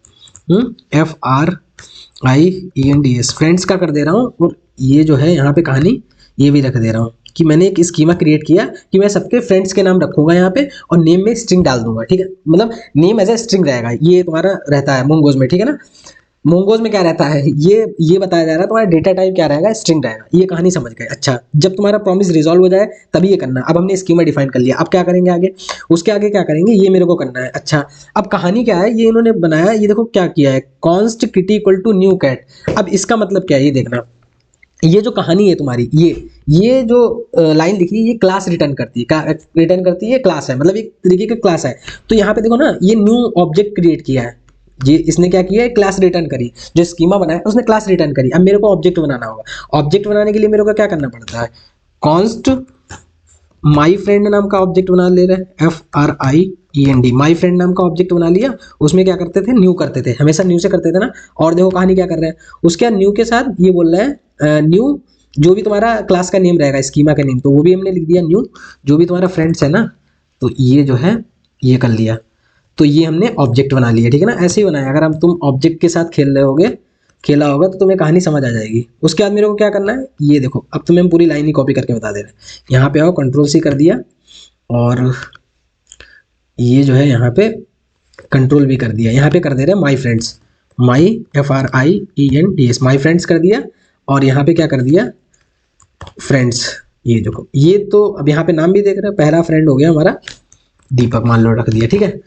FRIENDS, फ्रेंड्स का कर दे रहा हूँ। और ये जो है यहाँ पे कहानी ये भी रख दे रहा हूँ कि मैंने एक स्कीमा क्रिएट किया कि मैं सबके फ्रेंड्स के नाम रखूंगा यहाँ पे, और नेम में स्ट्रिंग डाल दूंगा, ठीक है। मतलब नेम एज ए स्ट्रिंग रहेगा, ये तुम्हारा रहता है मोंगोज में, ठीक है ना। मोंगोज में क्या रहता है, ये बताया जा रहा है, तुम्हारा डेटा टाइप क्या रहेगा, स्ट्रिंग रहेगा। ये कहानी समझ गए। अच्छा, जब तुम्हारा प्रॉमिस रिजॉल्व हो जाए तभी ये करना। अब हमने स्कीमा डिफाइन कर लिया, अब क्या करेंगे आगे, उसके आगे क्या करेंगे, ये मेरे को करना है। अच्छा, अब कहानी क्या है, ये इन्होंने बनाया, ये देखो क्या किया है, const kitty equal to new cat. अब इसका मतलब क्या है, ये देखना, ये जो कहानी है तुम्हारी, ये जो लाइन लिखी है, ये क्लास रिटर्न करती है, क्लास है, मतलब एक तरीके का क्लास है। तो यहाँ पे देखो ना, ये न्यू ऑब्जेक्ट क्रिएट किया है, ये इसने क्या किया है, क्लास रिटर्न करी, जो स्कीमा बनाया उसने क्लास रिटर्न करी। अब मेरे को ऑब्जेक्ट बनाना होगा, ऑब्जेक्ट बनाने के लिए मेरे को क्या करना पड़ता है, कॉन्स्ट माई फ्रेंड नाम का ऑब्जेक्ट बना ले रहे हैं, FRI END, माई फ्रेंड नाम का ऑब्जेक्ट बना लिया, उसमें क्या करते थे, न्यू करते थे, हमेशा न्यू से करते थे ना। और देखो कहानी क्या कर रहे हैं, उसके बाद न्यू के साथ ये बोल रहा है न्यू जो भी तुम्हारा क्लास का नेम रहेगा, स्कीमा का नेम, तो वो भी हमने लिख दिया न्यू, जो भी तुम्हारा फ्रेंड्स है ना, तो ये जो है ये कर लिया, तो ये हमने ऑब्जेक्ट बना लिया, ठीक है ना। ऐसे ही बनाया, अगर हम तुम ऑब्जेक्ट के साथ खेल रहे होगे, खेला होगा तो तुम्हें कहानी समझ आ जाएगी। उसके बाद मेरे को क्या करना है, ये देखो अब तुम्हें हम पूरी लाइन ही कॉपी करके बता दे रहे हैं। यहाँ पे आओ, Ctrl+C कर दिया, और ये जो है यहाँ पे Ctrl+V कर दिया, यहाँ पे कर दे रहे हैं my friends, my FRIENDS, my friends कर दिया, और यहाँ पे क्या कर दिया, फ्रेंड्स। ये देखो, ये तो अब यहाँ पे नाम भी देख रहे हो, पहला फ्रेंड हो गया हमारा दीपक, मान लो रख दिया, ठीक है।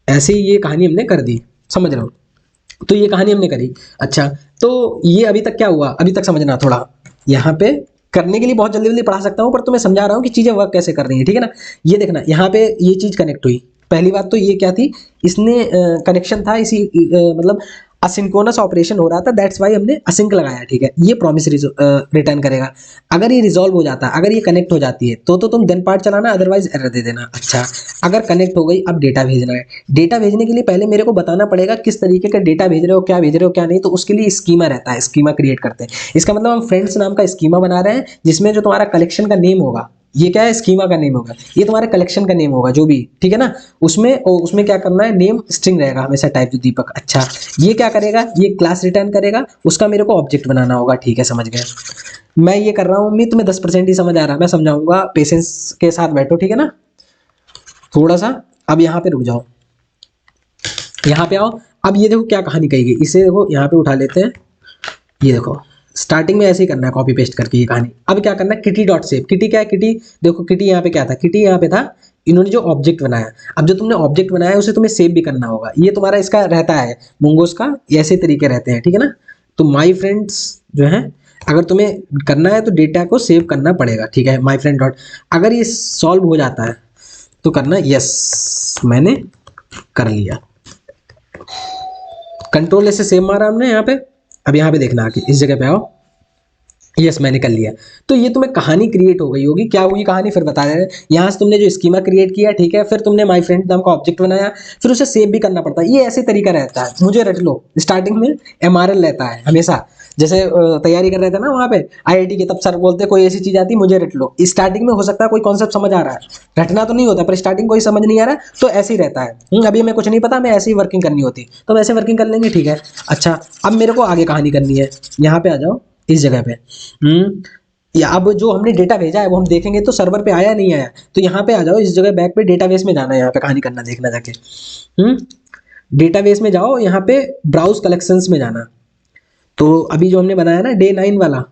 ऐसे ही ये कहानी हमने कर दी, समझ रहे हो, तो ये कहानी हमने करी। अच्छा, तो ये अभी तक क्या हुआ, अभी तक समझना थोड़ा, यहाँ पे करने के लिए बहुत जल्दी जल्दी पढ़ा सकता हूँ, पर तुम्हें समझा रहा हूँ कि चीजें वर्क कैसे कर रही हैं, ठीक है ना। ये देखना, यहाँ पे ये चीज कनेक्ट हुई, पहली बात तो ये क्या थी, इसने कनेक्शन था इसी मतलब असिंक्रोनस ऑपरेशन हो रहा था, दैट्स वाई हमने असिंक लगाया, ठीक है। ये प्रॉमिस रिटर्न करेगा, अगर ये रिजॉल्व हो जाता, अगर ये कनेक्ट हो जाती है तो तुम देन पार्ट चलाना, अदरवाइज एरर दे देना। अच्छा, अगर कनेक्ट हो गई, अब डेटा भेजना है, डेटा भेजने के लिए पहले मेरे को बताना पड़ेगा किस तरीके का डेटा भेज रहे हो, क्या भेज रहे हो क्या नहीं, तो उसके लिए स्कीमा रहता है, स्कीमा क्रिएट करते हैं। इसका मतलब हम फ्रेंड्स नाम का स्कीमा बना रहे हैं, जिसमें जो तुम्हारा कलेक्शन का नेम होगा, ये क्या है, स्कीमा का नेम होगा, ये तुम्हारे कलेक्शन का नेम होगा जो भी, ठीक है ना। उसमें क्या करना है, नेम स्ट्रिंग रहेगा हमेशा, टाइप जो दीपक। अच्छा, ये क्या करेगा, ये क्लास रिटर्न करेगा, उसका मेरे को ऑब्जेक्ट बनाना होगा, ठीक है, समझ गए। मैं ये कर रहा हूँ, उम्मीद तुम्हें 10% ही समझ आ रहा है, मैं समझाऊंगा, पेशेंस के साथ बैठो, ठीक है ना, थोड़ा सा। अब यहाँ पे रुक जाओ, यहाँ पे आओ, अब ये देखो क्या कहानी कही गई, इसे देखो यहाँ पे उठा लेते हैं, ये देखो स्टार्टिंग में ऐसे ही करना है, कॉपी पेस्ट करके ये कहानी। अब क्या करना है, किटी डॉट सेव, किटी क्या है, किटी देखो, किटी यहाँ पे क्या था, किटी यहाँ पे था, इन्होंने जो ऑब्जेक्ट बनाया, अब जो तुमने ऑब्जेक्ट बनाया है उसे तुम्हें सेव भी करना होगा, ये तुम्हारा इसका रहता है मोंगोस का, ऐसे तरीके रहते हैं, ठीक है ना। तो माई फ्रेंड्स जो है, अगर तुम्हें करना है तो डेटा को सेव करना पड़ेगा, ठीक है, माई फ्रेंड डॉट, अगर ये सॉल्व हो जाता है तो करना यस, मैंने कर लिया, Ctrl+S से सेव मारा हमने यहाँ पे। अब यहाँ पे देखना कि इस जगह पे आओ, यस मैंने कर लिया, तो ये तुम्हें कहानी क्रिएट हो गई होगी। क्या हुई कहानी, फिर बता रहे हैं। यहाँ से तुमने जो स्कीमा क्रिएट किया, ठीक है, फिर तुमने माई फ्रेंड नाम का ऑब्जेक्ट बनाया, फिर उसे सेव भी करना पड़ता है, ये ऐसे तरीका रहता है, मुझे रट लो। स्टार्टिंग में MRL रहता है हमेशा, जैसे तैयारी कर रहे थे ना वहाँ पे IIT के, तब सर बोलते कोई ऐसी चीज आती मुझे रट लो। स्टार्टिंग में हो सकता है कोई कॉन्सेप्ट समझ आ रहा है, रटना तो नहीं होता, पर स्टार्टिंग कोई समझ नहीं आ रहा है तो ऐसे ही रहता है। अभी हमें कुछ नहीं पता, हमें ऐसे ही वर्किंग करनी होती, तो हम ऐसे वर्किंग कर लेंगे, ठीक है। अच्छा, अब मेरे को आगे कहानी करनी है, यहाँ पे आ जाओ इस जगह पे। या अब जो हमने डेटा भेजा है वो हम देखेंगे तो सर्वर पे आया नहीं आया, तो यहाँ पे आ जाओ इस जगह, बैक पे डेटाबेस में जाना है, यहाँ पे कहानी करना, देखना जाके डेटाबेस में जाओ, यहाँ पे ब्राउज कलेक्शंस में जाना। तो अभी जो हमने बनाया ना डे 9 वाला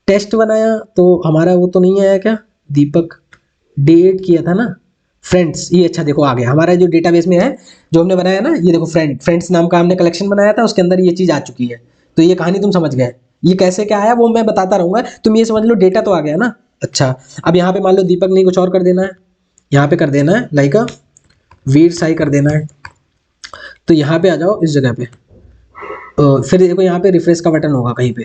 टेस्ट बनाया, तो हमारा वो तो नहीं आया क्या, दीपक डे 8 किया था ना, फ्रेंड्स, ये अच्छा देखो आ गया हमारा जो डेटाबेस में है, जो हमने बनाया ना, ये देखो फ्रेंड्स नाम का हमने कलेक्शन बनाया था, उसके अंदर ये चीज आ चुकी है। तो ये कहानी तुम समझ गए, ये कैसे क्या आया वो मैं बताता रहूंगा, तुम ये समझ लो डेटा तो आ गया ना। अच्छा, अब यहाँ पे मान लो दीपक नहीं, कुछ और कर देना है, यहाँ पे कर देना है लाइक वीर साई कर देना है। तो यहाँ पे आ जाओ इस जगह पे, फिर देखो यहाँ पे रिफ्रेश का बटन होगा कहीं पे,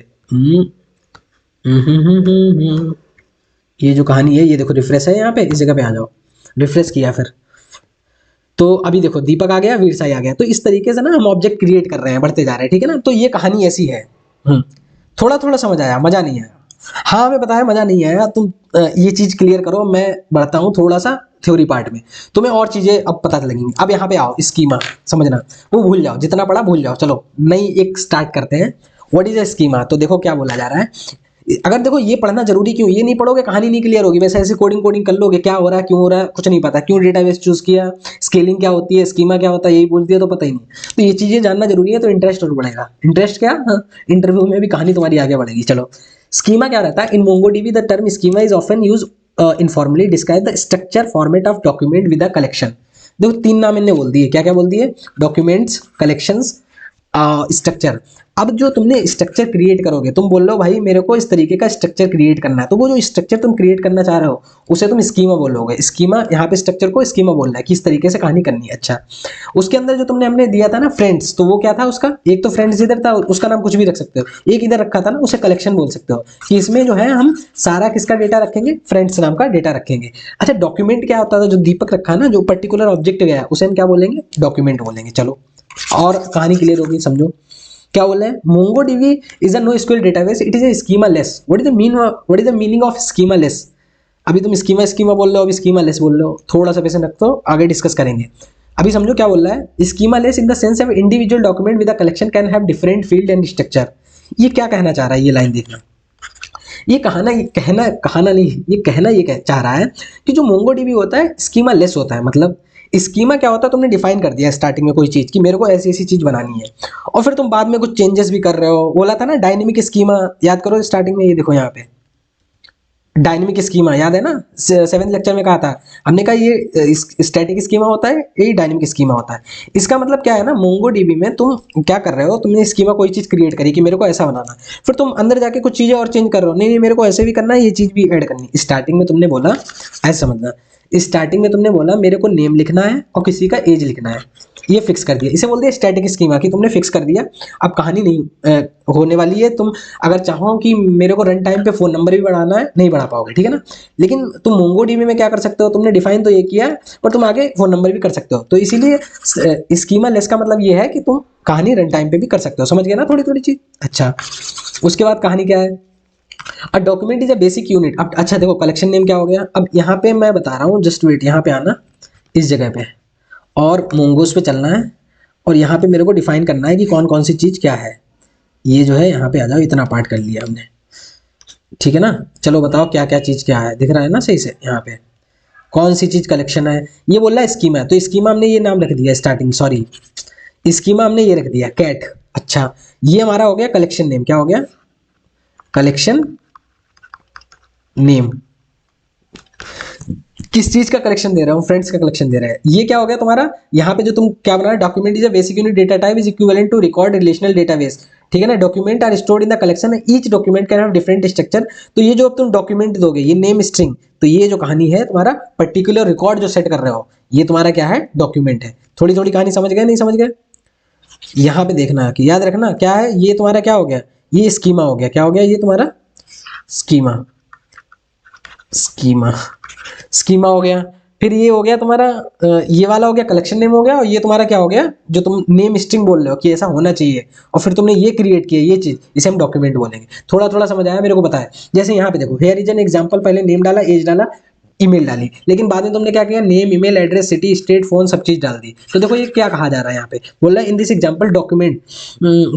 ये जो कहानी है, ये देखो रिफ्रेश है यहाँ पे, इस जगह पे आ जाओ, रिफ्रेश किया फिर, तो अभी देखो दीपक आ गया, वीर साई आ गया। तो इस तरीके से ना हम ऑब्जेक्ट क्रिएट कर रहे हैं, बढ़ते जा रहे हैं, ठीक है ना। तो ये कहानी ऐसी है। थोड़ा थोड़ा समझ आया, मजा नहीं आया, हाँ मैं बताया मजा नहीं आया, तुम ये चीज क्लियर करो, मैं बढ़ता हूँ थोड़ा सा थ्योरी पार्ट में, तुम्हें और चीजें अब पता लगेंगी। अब यहाँ पे आओ, स्कीमा समझना, वो भूल जाओ, जितना पढ़ा भूल जाओ, चलो नई एक स्टार्ट करते हैं। व्हाट इज अ स्कीमा, तो देखो क्या बोला जा रहा है। अगर देखो ये पढ़ना जरूरी क्यों, ये नहीं पढ़ोगे कहानी नहीं क्लियर होगी, वैसे ऐसे कोडिंग कर लोगे, क्या हो रहा है क्यों हो रहा है कुछ नहीं पता, क्यों डेटाबेस चूज किया, स्केलिंग क्या होती है, स्कीमा क्या होता है, यही बोल दिया तो पता ही नहीं। तो ये चीजें जानना जरूरी है, तो इंटरेस्ट और बढ़ेगा। इंटरेस्ट क्या, हाँ, इंटरव्यू में भी कहानी तुम्हारी आगे बढ़ेगी। चलो, स्कीमा क्या रहता है, in MongoDB the term schema is often used informally describe the structure format of document with a collection. देखो 3 नाम इनने बोल दिए, क्या क्या बोल दिए, डॉक्यूमेंट्स, कलेक्शंस, स्ट्रक्चर। अब जो तुमने स्ट्रक्चर क्रिएट करोगे, तुम बोल रहे हो भाई मेरे को इस तरीके का स्ट्रक्चर क्रिएट करना है, तो वो जो स्ट्रक्चर तुम क्रिएट करना चाह रहे हो उसे तुम स्कीमा बोलोगे। स्कीमा, यहाँ पे स्ट्रक्चर को स्कीमा बोल रहा है कि इस तरीके से कहानी करनी है। अच्छा, उसके अंदर जो तुमने हमने दिया था ना फ्रेंड्स, तो वो क्या था उसका, एक तो फ्रेंड्स इधर था, उसका नाम कुछ भी रख सकते हो, एक इधर रखा था ना उसे कलेक्शन बोल सकते हो, कि इसमें जो है हम सारा किसका डेटा रखेंगे, फ्रेंड्स नाम का डेटा रखेंगे। अच्छा, डॉक्यूमेंट क्या होता था, जो दीपक रखा ना, जो पर्टिकुलर ऑब्जेक्ट गया उसे हम क्या बोलेंगे, डॉक्यूमेंट बोलेंगे। चलो और कहानी क्लियर होगी, समझो क्या बोल रहे हैं। MongoDB is a no SQL database, it is a schema less. What is the meaning of schema less? अभी तुम स्कीमा स्कीमा बोल रहे हो, अभी स्कीमा लेस बोल रहे हो, थोड़ा सा पैसे रख दो, आगे डिस्कस करेंगे। अभी समझो क्या बोल रहा है, schema less in the sense of individual document with a collection can have different field and structure. ये क्या कहना चाह रहा है, ये लाइन देखना। ये कहना नहीं, ये कहना ये चाह रहा है कि जो मोंगोडीबी होता है स्कीमा लेस होता है। मतलब स्कीमा क्या होता है, तुमने डिफाइन कर दिया स्टार्टिंग में कोई चीज कि मेरे को ऐसी ऐसी चीज बनानी है, और फिर तुम बाद में कुछ चेंजेस भी कर रहे हो। बोला था ना डायनेमिक स्कीमा, याद करो स्टार्टिंग में, ये देखो यहाँ पे डायनेमिक स्कीमा याद है ना, 7th लेक्चर में कहा था हमने, कहा ये स्टैटिक स्कीमा होता है, ये डायनेमिक स्कीमा होता है। इसका मतलब क्या है ना, मोंगोडीबी में तुम क्या कर रहे हो, तुमने स्कीमा कोई चीज क्रिएट करी कि मेरे को ऐसा बनाना, फिर तुम अंदर जाके कुछ चीजें और चेंज कर रहे हो, नहीं नहीं मेरे को ऐसे भी करना है, ये चीज भी ऐड करनी। स्टार्टिंग में तुमने बोला, ऐसा समझना, स्टार्टिंग में तुमने बोला मेरे को नेम लिखना है और किसी का एज लिखना है, ये फिक्स कर दिया, इसे बोलते हैं स्टैटिक स्कीमा, कि तुमने फिक्स कर दिया। अब कहानी नहीं होने वाली है, तुम अगर चाहो कि मेरे को रन टाइम पे फोन नंबर भी बढ़ाना है, नहीं बढ़ा पाओगे, ठीक है ना। लेकिन तुम मोंगोडीबी में क्या कर सकते हो, तुमने डिफाइन तो ये किया है, पर तुम आगे फोन नंबर भी कर सकते हो। तो इसीलिए स्कीमा लेस का मतलब ये है कि तुम कहानी रन टाइम पे भी कर सकते हो। समझ गए ना थोड़ी थोड़ी चीज। अच्छा, उसके बाद कहानी क्या है, a document is a basic unit. अब अच्छा देखो, कलेक्शन नेम क्या हो गया, अब यहाँ पे मैं बता रहा हूँ, जस्ट वेट, यहाँ पे आना इस जगह पे, और मोंगोस पे चलना है, और यहाँ पे मेरे को डिफाइन करना है कि कौन कौन सी चीज़ क्या है। ये जो है यहाँ पे आ जाओ, इतना पार्ट कर लिया हमने, ठीक है ना। चलो बताओ क्या क्या चीज़ क्या है, दिख रहा है ना सही से, यहाँ पे कौन सी चीज़ कलेक्शन है। ये बोल रहा है स्कीमा, तो स्कीमा हमने ये नाम रख दिया स्टार्टिंग, सॉरी स्कीमा हमने ये रख दिया कैट। अच्छा, ये हमारा हो गया कलेक्शन नेम, क्या हो गया, कलेक्शन नेम। किस चीज का कलेक्शन दे रहा हूँ, फ्रेंड्स का कलेक्शन दे रहा है। ये क्या हो गया तुम्हारा, यहाँ पे जो तुम क्या बना, document is a basic unit data type is equivalent to record relational database, ठीक है ना। Document are stored in the collection, each document can have different structure. तो ये जो अब तुम डॉक्यूमेंट दोगे, ये नेम स्ट्रिंग, तो ये जो कहानी है तुम्हारा पर्टिकुलर रिकॉर्ड जो सेट कर रहे हो, ये तुम्हारा क्या है, डॉक्यूमेंट है। थोड़ी थोड़ी कहानी समझ गए, नहीं समझ गए, यहाँ पे देखना कि याद रखना क्या है, ये तुम्हारा क्या हो गया, ये स्कीमा हो गया, क्या हो गया ये तुम्हारा स्कीमा, स्कीमा स्कीमा हो गया। फिर ये हो गया तुम्हारा ये वाला हो गया कलेक्शन नेम हो गया, और ये तुम्हारा क्या हो गया, जो तुम नेम स्ट्रिंग बोल रहे हो कि ऐसा होना चाहिए, और फिर तुमने ये क्रिएट किया ये चीज, इसे हम डॉक्यूमेंट बोलेंगे। थोड़ा थोड़ा समझ आया मेरे को, बताया। जैसे यहाँ पे देखो, हेयर इज एन एग्जांपल, पहले नेम डाला, एज डाला, ईमेल डाली, लेकिन बाद में तुमने क्या किया, name, email address, city, state, phone, सब चीज डाल दी। तो देखो ये क्या कहा जा रहा है, यहाँ पे बोल रहा है in this example document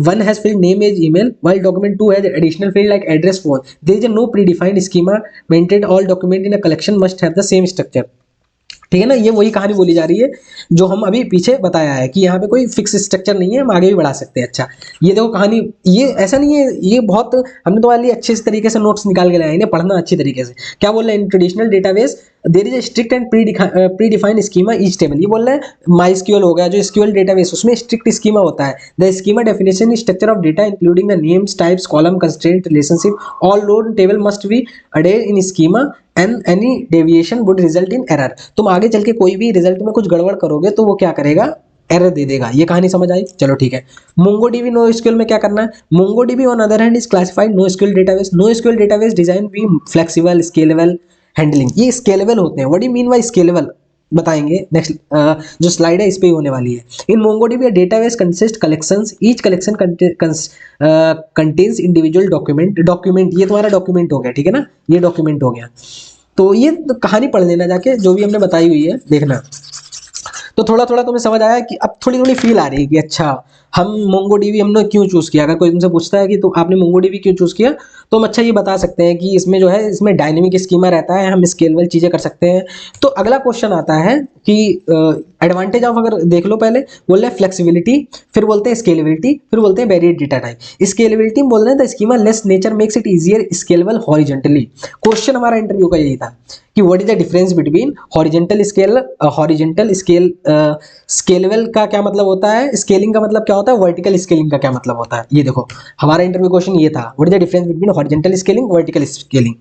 1 has field name, age, email, while document 2 has additional field like address, phone. There is a no predefined schema maintained, all document in a collection must have the same structure, ठीक है ना। ये वही कहानी बोली जा रही है जो हम अभी पीछे बताया है, कि यहाँ पे कोई फिक्स स्ट्रक्चर नहीं है, हम आगे भी बढ़ा सकते हैं। अच्छा, ये देखो कहानी, ये ऐसा नहीं है, ये बहुत हमने तुम्हारे लिए अच्छे तरीके से नोट्स निकाल के लाए, इन्हें पढ़ना अच्छी तरीके से। क्या बोल रहे हैं, in traditional database there is a strict and predefined schema each table. ये बोल रहे हैं माई स्क्यूएल हो गया, जो स्क्यूएल डेटाबेस, उसमें स्ट्रिक्ट स्कीमा होता है। The schema definition structure of data including the names, types, column, constraint, relationship, all load table must be added in schema and any deviation would result in error. तुम आगे चल के कोई भी रिजल्ट में कुछ गड़बड़ करोगे तो वो क्या करेगा, एरर दे देगा। ये कहानी समझ आई, चलो ठीक है। मोंगोडीबी नो एसक्यूएल में क्या करना है, MongoDB on other hand is classified no SQL database. No SQL database design be flexible, scalable, handling. ये स्केलेबल होते हैं, what do you mean by scalable, बताएंगे नेक्स्ट जो स्लाइड है इस पे ही होने वाली है। In MongoDB database consist collections, each collection contains individual document. Document ये तुम्हारा डॉक्यूमेंट हो गया, ठीक है ना, ये डॉक्यूमेंट हो गया। तो ये कहानी पढ़ लेना जाके, जो भी हमने बताई हुई है देखना। तो थोड़ा थोड़ा तुम्हें समझ आया कि अब थोड़ी थोड़ी फील आ रही है कि अच्छा हम मोंगोडीबी हमने क्यों चूज किया। अगर कोई तुमसे पूछता है कि तो आपने मोंगोडीबी क्यों चूज किया, तो हम अच्छा ये बता सकते हैं कि इसमें जो है, इसमें डायनेमिक स्कीमा रहता है, हम स्केलेबल चीजें कर सकते हैं। तो अगला क्वेश्चन आता है कि एडवांटेज ऑफ, अगर देख लो पहले बोल रहे हैं फ्लेक्सिबिलिटी, फिर बोलते हैं स्केलेबिलिटी, फिर बोलते हैं वेरिएट डेटा टाइप। स्केलेबिलिटी बोल रहे हैं the schema less nature makes it easier scalable horizontally. Question हमारा इंटरव्यू का यही था कि what is the difference between horizontal scale, horizontal scale, scalable का क्या मतलब होता है, स्केलिंग का मतलब क्या होता है, होता है, वर्टिकल स्केलिंग का क्या मतलब होता है, ये देखो हमारा इंटरव्यू क्वेश्चन ये था, what is the difference between horizontal scaling vertical scaling.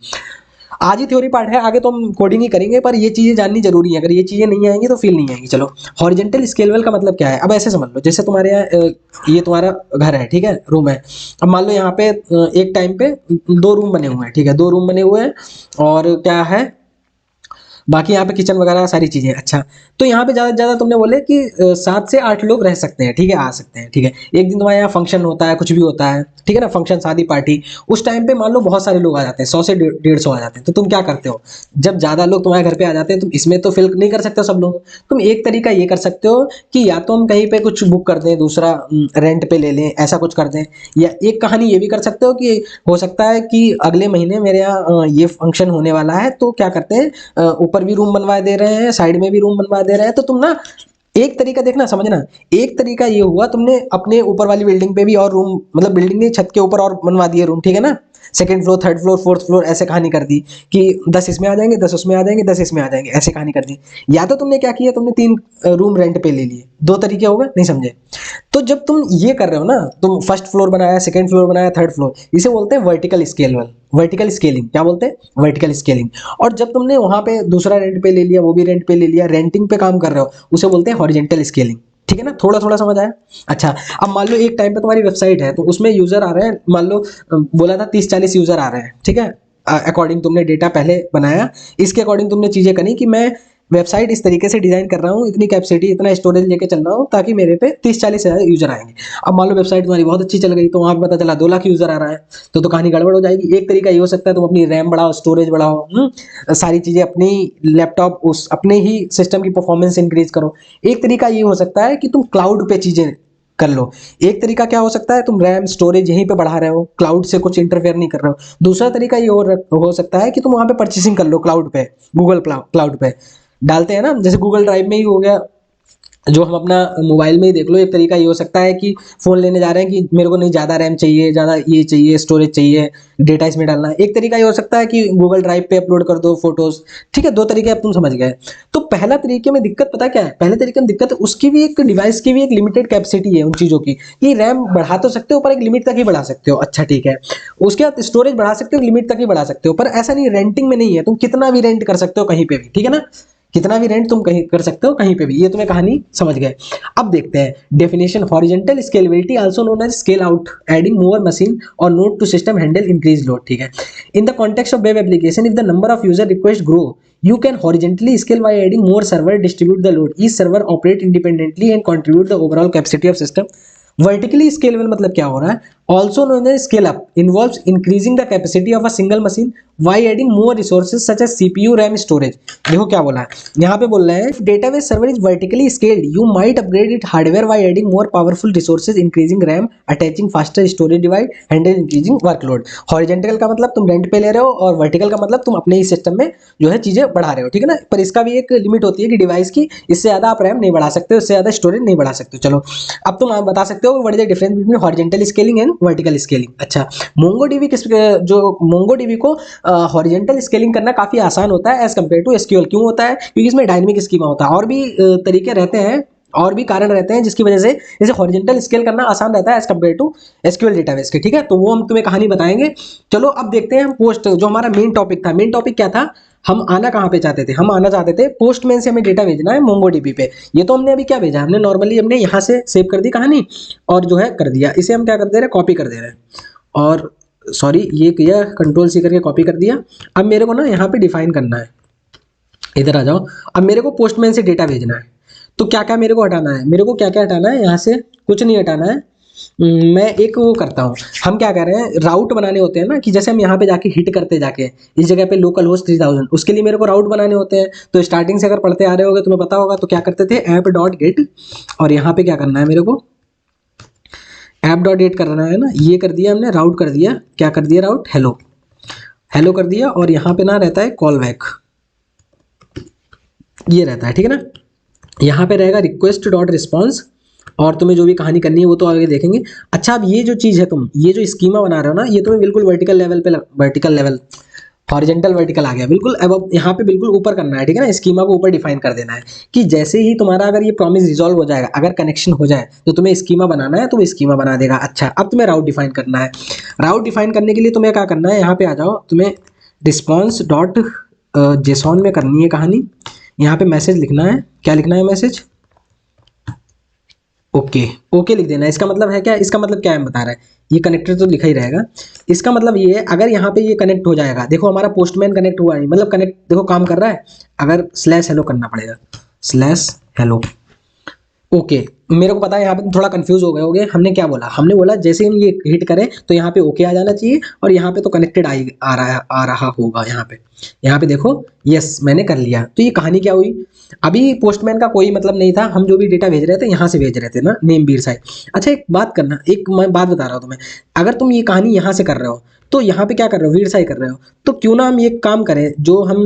आज ही थ्योरी पार्ट है, आगे तो हम कोडिंग ही करेंगे, पर ये चीजें जाननी जरूरी है, अगर ये चीजें नहीं आएंगी तो फील नहीं आएंगी। चलो हॉरिजॉन्टल स्केलेबल का मतलब क्या है, अब ऐसे समझ लो जैसे तुम्हारे यहाँ ये तुम्हारा घर है, ठीक है, रूम है। अब मान लो यहाँ पे एक टाइम पे 2 रूम बने हुए हैं, ठीक है, 2 रूम बने हुए हैं, और क्या है बाकी यहाँ पे किचन वगैरह सारी चीजें। अच्छा, तो यहाँ पे ज्यादा से ज्यादा तुमने बोले कि 7 से 8 लोग रह सकते हैं, ठीक है, आ सकते हैं, ठीक है। एक दिन तुम्हारे यहाँ फंक्शन होता है, कुछ भी होता है, ठीक है ना, फंक्शन शादी पार्टी, उस टाइम पे मान लो बहुत सारे लोग आ जाते हैं, 100 से 150 आ जाते हैं, तो तुम क्या करते हो, जब ज्यादा लोग तुम्हारे घर पे आ जाते हैं, तुम इसमें तो फिल नहीं कर सकते हो सब लोग, तुम एक तरीका ये कर सकते हो कि या तो हम कहीं पे कुछ बुक कर दें, दूसरा रेंट पे ले लें, ऐसा कुछ कर दें, या एक कहानी ये भी कर सकते हो कि हो सकता है कि अगले महीने मेरे यहाँ ये फंक्शन होने वाला है, तो क्या करते हैं ऊपर भी रूम बनवा दे रहे हैं, साइड में भी रूम बनवा दे रहे हैं, तो तुम ना एक तरीका देखना समझना, एक तरीका ये हुआ तुमने अपने ऊपर वाली बिल्डिंग पे भी और रूम, मतलब बिल्डिंग की छत के ऊपर और बनवा दिए रूम, ठीक है ना, second floor, third floor, fourth floor, ऐसे कहानी कर दी कि 10 इसमें आ जाएंगे, 10 उसमें आ जाएंगे, 10 इसमें आ जाएंगे, ऐसे कहानी कर दी। या तो तुमने क्या किया, तुमने 3 रूम रेंट पे ले लिए, 2 तरीके हो गए, नहीं समझे। तो जब तुम ये कर रहे हो ना, तुम फर्स्ट फ्लोर बनाया, सेकंड फ्लोर बनाया, थर्ड फ्लोर, इसे बोलते हैं वर्टिकल स्केल, वर्टिकल स्केलिंग, क्या बोलते हैं, वर्टिकल स्केलिंग। और जब तुमने वहां पे दूसरा रेंट पे ले लिया, वो भी रेंट पे ले लिया, रेंटिंग पे काम कर रहे हो, उसे बोलते हैं हॉरिजॉन्टल स्केलिंग, ठीक है ना, थोड़ा थोड़ा समझ आया। अच्छा, अब मान लो एक टाइम पे तुम्हारी वेबसाइट है, तो उसमें यूजर आ रहे हैं, मान लो बोला था 30-40 यूजर आ रहे हैं, ठीक है, अकॉर्डिंग तुमने डेटा पहले बनाया, इसके अकॉर्डिंग तुमने चीजें करी कि मैं वेबसाइट इस तरीके से डिजाइन कर रहा हूँ, इतनी कैपेसिटी, इतना स्टोरेज लेके चल रहा हूँ, ताकि मेरे पे 30-40 हज़ार यूजर आएंगे। अब मान लो वेबसाइट तुम्हारी बहुत अच्छी चल गई, तो वहां पे पता चला 2 लाख यूजर आ रहा है, तो कहानी गड़बड़ हो जाएगी। एक तरीका ये हो सकता है तुम अपनी रैम बढ़ाओ, स्टोरेज बढ़ाओ, सारी चीजें अपनी लैपटॉप उस अपने ही सिस्टम की परफॉर्मेंस इंक्रीज करो। एक तरीका ये हो सकता है कि तुम क्लाउड पे चीजें कर लो। एक तरीका क्या हो सकता है, तुम रैम स्टोरेज यहीं पे बढ़ा रहे हो, क्लाउड से कुछ इंटरफेयर नहीं कर रहे हो। दूसरा तरीका ये हो सकता है कि तुम वहां पे परचेसिंग कर लो, क्लाउड पे, गूगल क्लाउड पे डालते हैं ना, जैसे गूगल ड्राइव में ही हो गया, जो हम अपना मोबाइल में ही देख लो। एक तरीका ये हो सकता है कि फ़ोन लेने जा रहे हैं कि मेरे को नहीं ज़्यादा रैम चाहिए, ज़्यादा ये चाहिए, स्टोरेज चाहिए, डेटा इसमें डालना है। एक तरीका ये हो सकता है कि गूगल ड्राइव पे अपलोड कर दो फोटोज़, ठीक है, 2 तरीके अब तुम समझ गए। तो पहला तरीके में दिक्कत पता क्या है, पहले तरीके में दिक्कत है उसकी भी, एक डिवाइस की भी एक लिमिटेड कैपेसिटी है उन चीज़ों की, कि रैम बढ़ा तो सकते हो पर एक लिमिट तक ही बढ़ा सकते हो, अच्छा ठीक है। उसके बाद स्टोरेज बढ़ा सकते हो, लिमिट तक ही बढ़ा सकते हो, पर ऐसा नहीं, रेंटिंग में नहीं है, तुम कितना भी रेंट कर सकते हो कहीं पे भी, ठीक है ना, कितना भी रेंट तुम कहीं कर सकते हो कहीं पे भी। ये तुम्हें कहानी समझ गए। अब देखते हैं definition. Horizontal scalability also known as scale out, adding more machine और node to system handle increase load, ठीक है। In the context of web application, if the number of user request grow, you can horizontally scale by adding more server, distribute the load, each server operate independently and contribute the overall capacity of system. Vertically scalable मतलब क्या हो रहा है, also known as scale up, involves increasing the capacity of a single machine by adding more resources such as CPU, RAM, storage. देखो क्या बोला है यहाँ पे, बोल रहे हैं if database server is vertically scaled, you might upgrade its hardware by adding more powerful resources, increasing RAM, attaching faster storage device, handle increasing workload. Horizontal का मतलब तुम रेंट पे ले रहे हो, और वर्टिकल का मतलब तुम अपने ही सिस्टम में जो है चीजें बढ़ा रहे हो, ठीक है ना। पर इसका भी एक लिमिट होती है कि डिवाइस की, इससे ज्यादा आप रैम नहीं बढ़ा सकते, इससे ज्यादा स्टोरेज नहीं बढ़ा सकते। चलो अब तुम बता सकते हो what is the difference between horizontal scaling and vertical scaling. अच्छा, मोंगोडीबी जो मोंगोडीबी को हॉरिजॉन्टल स्केलिंग करना काफी आसान होता है एज कम्पेयर टू एसक्यूएल। क्यों होता है, क्योंकि इसमें डायनेमिक स्कीमा होता है, और भी तरीके रहते हैं, और भी कारण रहते हैं जिसकी वजह से जैसे हॉरिजॉन्टल स्केल करना आसान रहता है as compare to SQL database के, ठीक है। तो वो हम तुम्हें कहानी बताएंगे। चलो अब देखते हैं हम पोस्ट, जो हमारा मेन टॉपिक था। मेन टॉपिक क्या था, हम आना कहाँ पे चाहते थे, हम आना चाहते थे पोस्टमैन से हमें डेटा भेजना है मोंगोडीबी पे। ये तो हमने अभी क्या भेजा, हमने नॉर्मली हमने यहाँ से सेव कर दी कहानी और जो है कर दिया, इसे हम क्या कर दे रहे हैं, कॉपी कर दे रहे हैं। और सॉरी, ये किया कंट्रोल सी करके कॉपी कर दिया। अब मेरे को ना यहाँ पे डिफाइन करना है, इधर आ जाओ। अब मेरे को पोस्टमैन से डेटा भेजना है, तो क्या क्या मेरे को हटाना है, मेरे को क्या क्या हटाना है, यहाँ से कुछ नहीं हटाना है। मैं एक वो करता हूँ, हम क्या कर रहे हैं, राउट बनाने होते हैं ना, कि जैसे हम यहाँ पे जाके हिट करते जाके इस जगह पे लोकल होस्ट 3000, उसके लिए मेरे को राउट बनाने होते हैं। तो स्टार्टिंग से अगर पढ़ते आ रहे होगे तुम्हें पता होगा, तो क्या करते थे, ऐप डॉट गेट, और यहाँ पे क्या करना है, मेरे को ऐप डॉट गेट करना है ना, ये कर दिया हमने, राउट कर दिया, क्या कर दिया, राउट हेलो, हेलो कर दिया, और यहाँ पे ना रहता है कॉल बैक, ये रहता है, ठीक है ना। यहाँ पे रहेगा रिक्वेस्ट डॉट रिस्पॉन्स, और तुम्हें जो भी कहानी करनी है वो तो आगे देखेंगे। अच्छा, अब ये जो चीज़ है, तुम ये जो स्कीमा बना रहे हो ना, ये तुम्हें बिल्कुल वर्टिकल लेवल पे, वर्टिकल लेवल हॉरिजेंटल वर्टिकल आ गया बिल्कुल। अब यहाँ पे बिल्कुल ऊपर करना है, ठीक है ना, स्कीमा को ऊपर डिफाइन कर देना है कि जैसे ही तुम्हारा अगर ये प्रॉमिस रिजॉल्व हो जाएगा, अगर कनेक्शन हो जाए तो तुम्हें स्कीमा बनाना है तो वो स्कीमा बना देगा। अच्छा, अब तुम्हें राउट डिफाइन करना है। राउट डिफाइन करने के लिए तुम्हें क्या करना है, यहाँ पे आ जाओ, तुम्हें रिस्पॉन्स डॉट जेसॉन में करनी है कहानी। यहाँ पे मैसेज लिखना है, क्या लिखना है मैसेज, ओके ओके लिख देना। इसका मतलब है क्या, इसका मतलब क्या है बता रहा है, ये कनेक्टर तो लिखा ही रहेगा। इसका मतलब ये है, अगर यहाँ पे ये कनेक्ट हो जाएगा, देखो हमारा पोस्टमैन कनेक्ट हुआ नहीं, मतलब कनेक्ट देखो काम कर रहा है। अगर स्लैश हेलो करना पड़ेगा, स्लैश हेलो, ओके। मेरे को पता है यहाँ पे तुम थोड़ा कंफ्यूज हो गए होगे, हमने क्या बोला, हमने बोला जैसे हम ये हिट करें तो यहाँ पे ओके आ जाना चाहिए, और यहाँ पे तो कनेक्टेड आ रहा होगा। यहाँ पे देखो, यस मैंने कर लिया। तो ये कहानी क्या हुई, अभी पोस्टमैन का कोई मतलब नहीं था, हम जो भी डेटा भेज रहे थे यहाँ से भेज रहे थे ना, नेम वीर साई। अच्छा एक बात करना, एक मैं बात बता रहा हूँ तुम्हें, अगर तुम ये कहानी यहाँ से कर रहे हो तो यहाँ पे क्या कर रहे हो, वीर साई कर रहे हो, तो क्यों ना हम ये काम करें, जो हम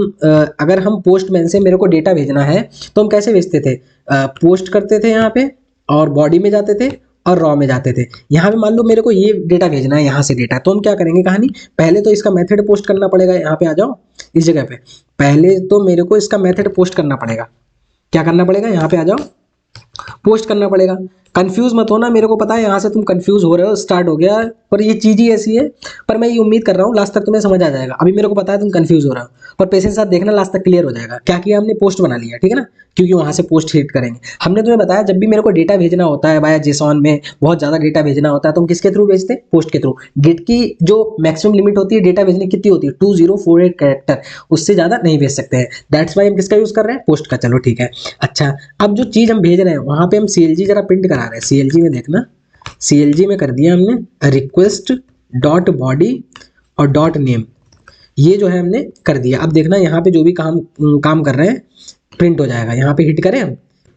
अगर हम पोस्टमैन से मेरे को डेटा भेजना है तो हम कैसे भेजते थे, पोस्ट करते थे यहाँ पे, और बॉडी में जाते थे और रॉ में जाते थे। यहाँ पे मान लो मेरे को ये डेटा भेजना है यहाँ से डेटा, तो हम क्या करेंगे कहानी, पहले तो इसका मेथड पोस्ट करना पड़ेगा। यहाँ पे आ जाओ इस जगह पे, पहले तो मेरे को इसका मेथड पोस्ट करना पड़ेगा। क्या करना पड़ेगा, यहाँ पे आ जाओ, पोस्ट करना पड़ेगा। कंफ्यूज मत होना, मेरे को पता है यहाँ से तुम कंफ्यूज हो रहे हो, स्टार्ट हो गया, पर ये चीज ही ऐसी है। पर मैं ये उम्मीद कर रहा हूँ लास्ट तक तुम्हें समझ आ जाएगा। अभी मेरे को पता है तुम कंफ्यूज हो रहा हो, पर पेशेंस साथ देखना, लास्ट तक क्लियर हो जाएगा। क्या किया हमने, पोस्ट बना लिया, ठीक है ना, क्योंकि वहां से पोस्ट हिट करेंगे। हमने तुम्हें बताया जब भी मेरे को डेटा भेजना होता है बाय जेसॉन में, बहुत ज्यादा डेटा भेजना होता है तो हम किसके थ्रू भेजते हैं, पोस्ट के थ्रू। गेट की जो मैक्सिमम लिमिट होती है डेटा भेजने कितनी होती है, 2048 कैरेक्टर, उससे ज्यादा नहीं भेज सकते हैं। दैट्स वाई हम किसका यूज कर रहे हैं, पोस्ट का। चलो ठीक है। अच्छा, अब जो चीज हम भेज रहे हैं वहां पे हम CLG जरा प्रिंट करा रहे हैं, CLG में देखना, CLG में कर दिया हमने रिक्वेस्ट डॉट बॉडी और डॉट नेम, ये जो है हमने कर दिया। अब देखना यहाँ पे जो भी काम कर रहे हैं प्रिंट हो जाएगा। यहाँ पे हिट करें हम,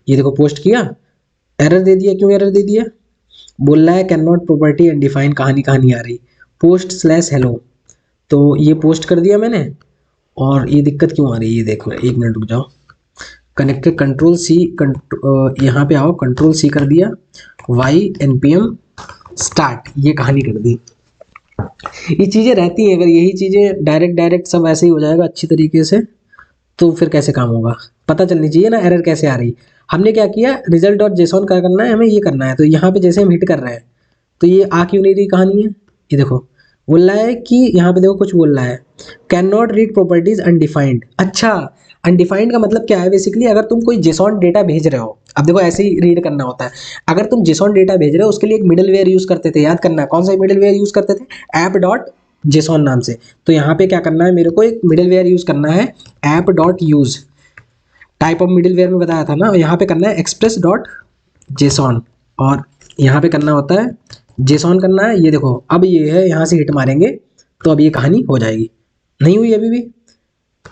ये देखो पोस्ट किया, एरर दे दिया। क्यों एरर दे दिया, बोल रहा है कैन नॉट प्रॉपर्टी अनडिफाइंड, कहानी आ रही, पोस्ट स्लैश हेलो। तो ये पोस्ट कर दिया मैंने, और ये दिक्कत क्यों आ रही है, ये देखो, एक मिनट रुक जाओ, कनेक्टेड कंट्रोल सी, यहाँ पे आओ, कंट्रोल सी कर दिया, वाई npm स्टार्ट, ये कहानी कर दी। ये चीज़ें रहती हैं, अगर यही चीज़ें डायरेक्ट सब ऐसे ही हो जाएगा अच्छी तरीके से तो फिर कैसे काम होगा, पता चलनी चाहिए ना एरर कैसे आ रही। हमने क्या किया, रिजल्ट डॉट जेसॉन क्या करना है, हमें ये करना है। तो यहाँ पे जैसे हम हिट कर रहे हैं तो ये आ क्यों नहीं रही कहानी है, ये देखो बोल रहा है कि यहाँ पे देखो कुछ बोल रहा है, can not read properties undefined. अच्छा, अनडिफाइंड का मतलब क्या है, बेसिकली अगर तुम कोई जेसॉन डेटा भेज रहे हो, अब देखो ऐसे ही रीड करना होता है। अगर तुम जेसॉन डेटा भेज रहे हो उसके लिए एक मिडल वेयर यूज करते थे, याद करना कौन सा मिडल वेयर यूज करते थे, ऐप डॉट जेसॉन नाम से। तो यहाँ पे क्या करना है, मेरे को एक मिडल वेयर यूज करना है, app dot use, type of middleware में बताया था ना, यहाँ पे करना है एक्सप्रेस डॉट जेसॉन, और यहाँ पे करना होता है जेसॉन करना है। ये देखो अब ये है, यहाँ से हिट मारेंगे तो अब ये कहानी हो जाएगी। नहीं हुई अभी भी,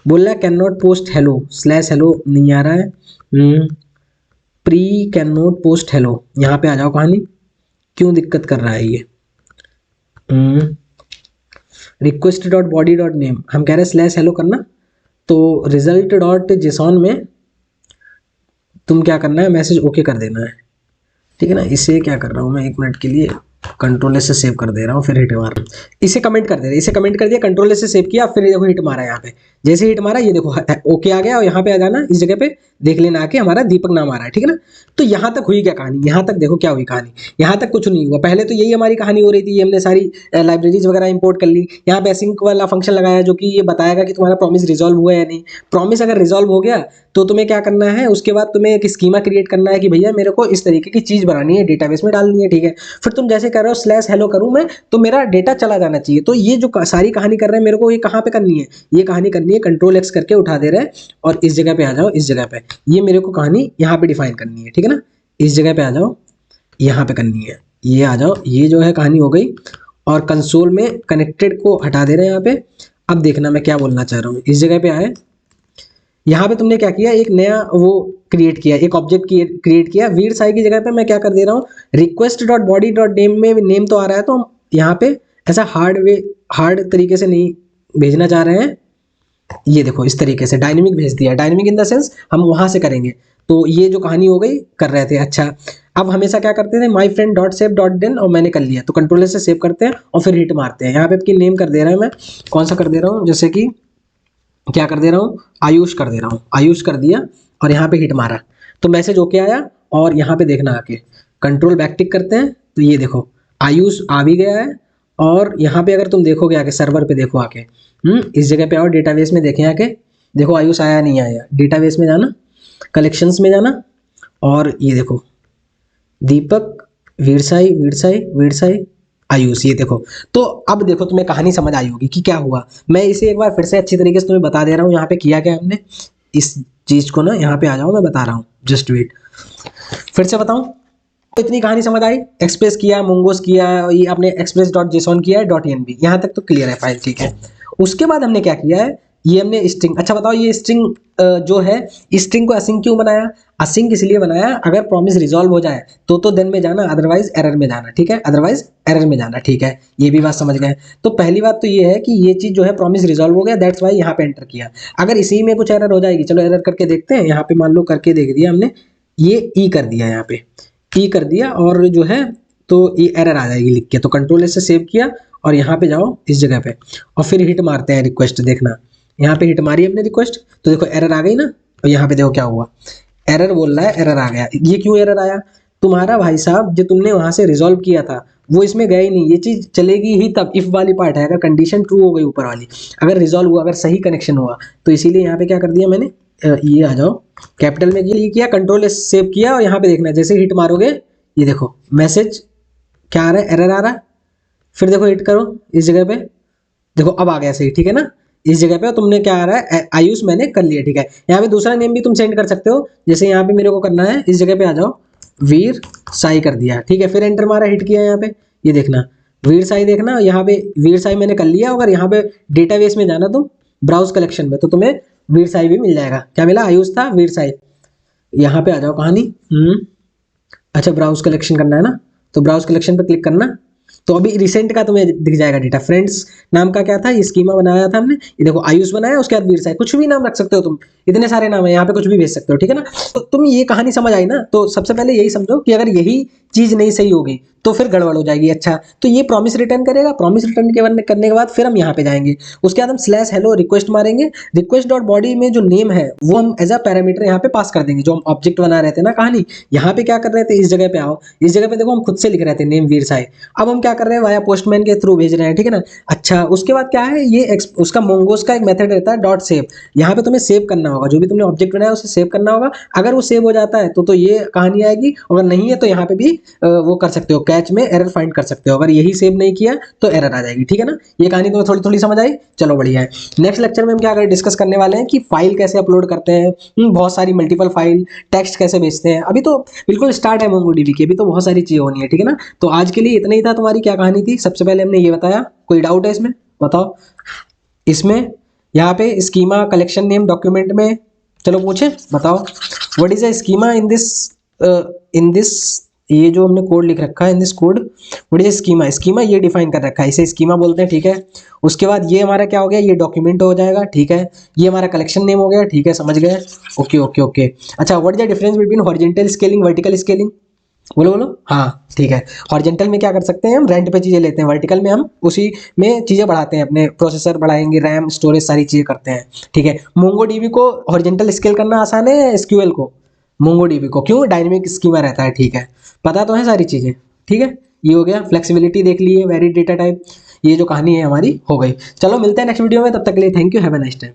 बोल रहा है can not post hello, slash hello नहीं आ रहा है, pre can not post hello. यहाँ पे आ जाओ कहानी, क्यों दिक्कत कर रहा है ये, request dot body dot name, हम कह रहे हैं स्लैश हेलो करना, तो रिजल्ट डॉट जेसॉन में तुम क्या करना है, मैसेज ओके कर देना है, ठीक है ना। इसे क्या कर रहा हूँ मैं, 1 मिनट के लिए कंट्रोल से सेव कर दे रहा हूँ, फिर हिट मार, इसे कमेंट कर दे रहे, इसे कमेंट कर दिया, कंट्रोल से सेव किया, फिर देखो हिट मारा यहाँ पे, जैसे हिट मारा ये देखो ओके आ गया, और यहाँ पे आ जाना, इस जगह पे देख लेना आके हमारा दीपक नाम आ रहा है, ठीक है ना। तो यहाँ तक हुई क्या कहानी, यहाँ तक देखो क्या हुई कहानी, यहाँ तक कुछ नहीं हुआ। पहले तो यही हमारी कहानी हो रही थी, ये हमने सारी लाइब्रेरीज वगैरह इंपोर्ट कर ली, यहाँ पे सिंक वाला फंक्शन लगाया जो कि ये बताएगा कि तुम्हारा प्रॉमिस रिजॉल्व हुआ है या नहीं। प्रॉमिस अगर रिजॉल्व हो गया तो तुम्हें क्या करना है, उसके बाद तुम्हें एक स्कीमा क्रिएट करना है कि भैया मेरे को इस तरीके की चीज बनानी है, डेटाबेस में डालनी है, ठीक है। फिर तुम जैसे कर रहे हो स्लैश हेलो करूं मैं तो मेरा डेटा चला जाना चाहिए। तो ये जो सारी कहानी कर रहे हैं मेरे को, ये कहाँ पे करनी है, ये कहानी करनी है कंट्रोल एक्स करके उठा दे रहे हैं, और इस जगह पे आ जाओ, इस जगह पे ये मेरे को कहानी यहाँ पे डिफाइन करनी है, ठीक है ना। इस जगह पे आ जाओ, यहाँ पे करनी है, ये आ जाओ, ये जो है कहानी हो गई, और कंसोल में कनेक्टेड को हटा दे रहे हैं यहाँ पे। अब देखना मैं क्या बोलना चाह रहा हूँ, इस जगह पे आए, यहाँ पे तुमने क्या किया, एक नया वो क्रिएट किया, एक ऑब्जेक्ट क्रिएट किया, वीर साई की जगह पे मैं क्या कर दे रहा हूँ, request dot body dot name में नेम तो आ रहा है, तो हम यहाँ पे ऐसा हार्ड तरीके से नहीं भेजना चाह रहे हैं। ये देखो इस तरीके से डायनेमिक भेज दिया, डायनेमिक इन द सेंस हम वहां से करेंगे। तो ये जो कहानी हो गई कर रहे थे। अच्छा, अब हमेशा क्या करते थे, my friend dot save dot then, और मैंने कर लिया, तो कंट्रोलर से सेव करते हैं और फिर हिट मारते हैं। यहाँ पे आपकी नेम कर दे रहा है मैं, कौन सा कर दे रहा हूँ, जैसे कि क्या कर दे रहा हूँ, आयुष कर दे रहा हूँ, आयुष कर दिया और यहाँ पे हिट मारा तो मैसेज ओके आया। और यहाँ पे देखना आके कंट्रोल बैक टिक करते हैं तो ये देखो आयुष आ भी गया है। और यहाँ पे अगर तुम देखोगे आके सर्वर पे देखो आके, इस जगह पे आओ, डेटाबेस में देखें आके, देखो आयुष आया नहीं आया, डेटाबेस में जाना, कलेक्शंस में जाना और ये देखो दीपक, वीरसाई वीरसाई वीरसाई, आयुष, ये देखो। तो अब देखो तुम्हें कहानी समझ आई होगी कि क्या हुआ। मैं इसे एक बार फिर से अच्छी तरीके से तुम्हें बता दे रहा हूँ यहाँ पे किया क्या है हमने। इस चीज को ना यहाँ पे आ जाओ, मैं बता रहा हूँ, जस्ट वेट, फिर से बताऊँ। तो इतनी कहानी समझ आई, एक्सप्रेस किया, मोंगोस किया, ये आपने एक्सप्रेस डॉट जेसॉन किया है, डॉट एनबी, यहाँ तक तो क्लियर है फाइल, ठीक है। उसके बाद हमने क्या किया है, ये हमने स्ट्रिंग, अच्छा बताओ ये स्ट्रिंग जो है, स्ट्रिंग को असिंग क्यों बनाया, असिंग इसलिए बनाया अगर प्रॉमिस रिजॉल्व हो जाए तो देन में जाना, अदरवाइज एरर में जाना, ठीक है, अदरवाइज एरर में जाना, ठीक है, ये भी बात समझ गए। तो पहली बात तो ये है कि ये चीज जो है प्रॉमिस रिजॉल्व हो गया, दैट्स वाई यहाँ पे एंटर किया। अगर इसी में कुछ एरर हो जाएगी, चलो एरर करके देखते हैं, यहाँ पे मान लो करके देख दिया हमने, ये ई कर दिया, यहाँ पे ई कर दिया और जो है तो ये एरर आ जाएगी लिख के, तो कंट्रोल एस से सेव किया और यहाँ पे जाओ इस जगह पे और फिर हिट मारते हैं रिक्वेस्ट, देखना यहाँ पे हिट मारी हमने रिक्वेस्ट तो देखो एरर आ गई ना। और यहाँ पे देखो क्या हुआ, एरर बोल रहा है, एरर आ गया। ये क्यों एरर आया, तुम्हारा भाई साहब जो तुमने वहां से रिजॉल्व किया था वो इसमें गया ही नहीं। ये चीज चलेगी ही तब इफ वाली पार्ट है, अगर कंडीशन ट्रू हो गई ऊपर वाली, अगर रिजॉल्व हुआ, अगर सही कनेक्शन हुआ, तो इसीलिए यहाँ पे क्या कर दिया मैंने, ये आ जाओ कैपिटल में ये किया, कंट्रोल एस सेव किया और यहाँ पे देखना जैसे हिट मारोगे ये देखो मैसेज क्या आ रहा है, एरर आ रहा है। फिर देखो हिट करो इस जगह पे, देखो अब आ गया सही, ठीक है ना। इस जगह पे तुमने क्या आ रहा है, आयुष मैंने कर लिया, ठीक है। यहाँ पे दूसरा नेम भी तुम सेंड कर सकते हो, जैसे यहाँ पे मेरे को करना है, इस जगह पे आ जाओ, वीर साई कर दिया, ठीक है। फिर एंटर मारा, हिट किया, यहाँ पे ये देखना वीर साई, देखना यहाँ पे वीर साई मैंने कर लिया। अगर यहाँ पे डेटाबेस में जाना तुम ब्राउज कलेक्शन में, तो तुम्हें वीर साई भी मिल जाएगा। क्या मिला, आयुष था, वीर साई। यहाँ पे आ जाओ कहानी, अच्छा ब्राउज कलेक्शन करना है ना, तो ब्राउज कलेक्शन पे क्लिक करना, तो अभी रिसेंट का तुम्हें दिख जाएगा डेटा। फ्रेंड्स नाम का क्या था, ये स्कीमा बनाया था हमने, ये देखो आयुष बनाया, उसके बाद वीर साई, कुछ भी नाम रख सकते हो तुम, इतने सारे नाम है यहाँ पे, कुछ भी भेज सकते हो, ठीक है ना। तो तुम ये कहानी समझ आई ना, तो सबसे पहले यही समझो कि अगर यही चीज नहीं सही होगी तो फिर गड़बड़ हो जाएगी। अच्छा तो ये प्रॉमिस रिटर्न करेगा, प्रॉमिस रिटर्न करने के बाद फिर हम यहाँ पे जाएंगे, उसके बाद हम स्लैश हेलो रिक्वेस्ट मारेंगे, रिक्वेस्ट डॉट बॉडी में जो नेम है वो हम एज अ पैरामीटर यहाँ पे पास कर देंगे, जो हम ऑब्जेक्ट बना रहे थे ना कहानी, यहाँ पे क्या कर रहे थे, इस जगह पे आओ, इस जगह पे देखो हम खुद से लिख रहे थे नेम वीर साई, अब हम क्या कर रहे हैं, वाया पोस्टमैन के थ्रू भेज रहे हैं, ठीक है ना। अच्छा उसके बाद क्या है, ये उसका मोंगोस का एक मेथड रहता है डॉट सेव, यहाँ पे तुम्हें सेव करना होगा, जो भी तुमने ऑब्जेक्ट बनाया उसे सेव करना होगा। अगर वो सेव हो जाता है तो ये कहानी आएगी, अगर नहीं है तो यहाँ पे भी वो कर सकते हो, कैच में एरर फाइंड कर सकते हो, अगर यही सेव नहीं किया तो एरर आ जाएगी, ठीक है ना। ये कहानी तुम्हें थोड़ी थोड़ी समझ आई, चलो बढ़िया है। नेक्स्ट लेक्चर में हम क्या डिस्कस करने वाले हैं कि फाइल कैसे अपलोड करते हैं, बहुत सारी मल्टीपल फाइल, टेक्स्ट कैसे भेजते हैं। अभी तो बिल्कुल स्टार्ट है मोंगोडीबी की, अभी तो बहुत सारी चीजें होनी है, ठीक है ना। तो आज के लिए इतना ही था। तुम्हारी क्या कहानी थी, सबसे पहले हमने ये बताया, कोई डाउट है इसमें बताओ। इसमें यहाँ पे स्कीमा कलेक्शन नेम डॉक्यूमेंट में, चलो पूछे बताओ, what is a schema in this, ये जो हमने कोड लिख रखा है in this code, what is schema, schema ये डिफाइन कर रखा है, इसे स्कीमा बोलते हैं, ठीक है। उसके बाद ये हमारा क्या हो गया, ये डॉक्यूमेंट हो जाएगा, ठीक है। ये हमारा कलेक्शन नेम हो गया, ठीक है, समझ गए, ओके ओके ओके। अच्छा what is the difference between horizontal scaling vertical scaling, बोलो बोलो, हाँ ठीक है। हॉरिजॉन्टल में क्या कर सकते हैं, हम रेंट पे चीजें लेते हैं, वर्टिकल में हम उसी में चीजें बढ़ाते हैं, अपने प्रोसेसर बढ़ाएंगे, रैम स्टोरेज सारी चीजें करते हैं, ठीक है। मोंगोडीबी को हॉरिजॉन्टल स्केल करना आसान है, एसक्यूएल को, मोंगोडीबी को, क्यों, डायनेमिक स्कीमा रहता है, ठीक है, पता तो है सारी चीजें, ठीक है। ये हो गया, फ्लेक्सिबिलिटी देख लिए, वेरी डेटा टाइप, ये जो कहानी है हमारी हो गई। चलो मिलते हैं नेक्स्ट वीडियो में, तब तक के लिए thank you, have a nice time.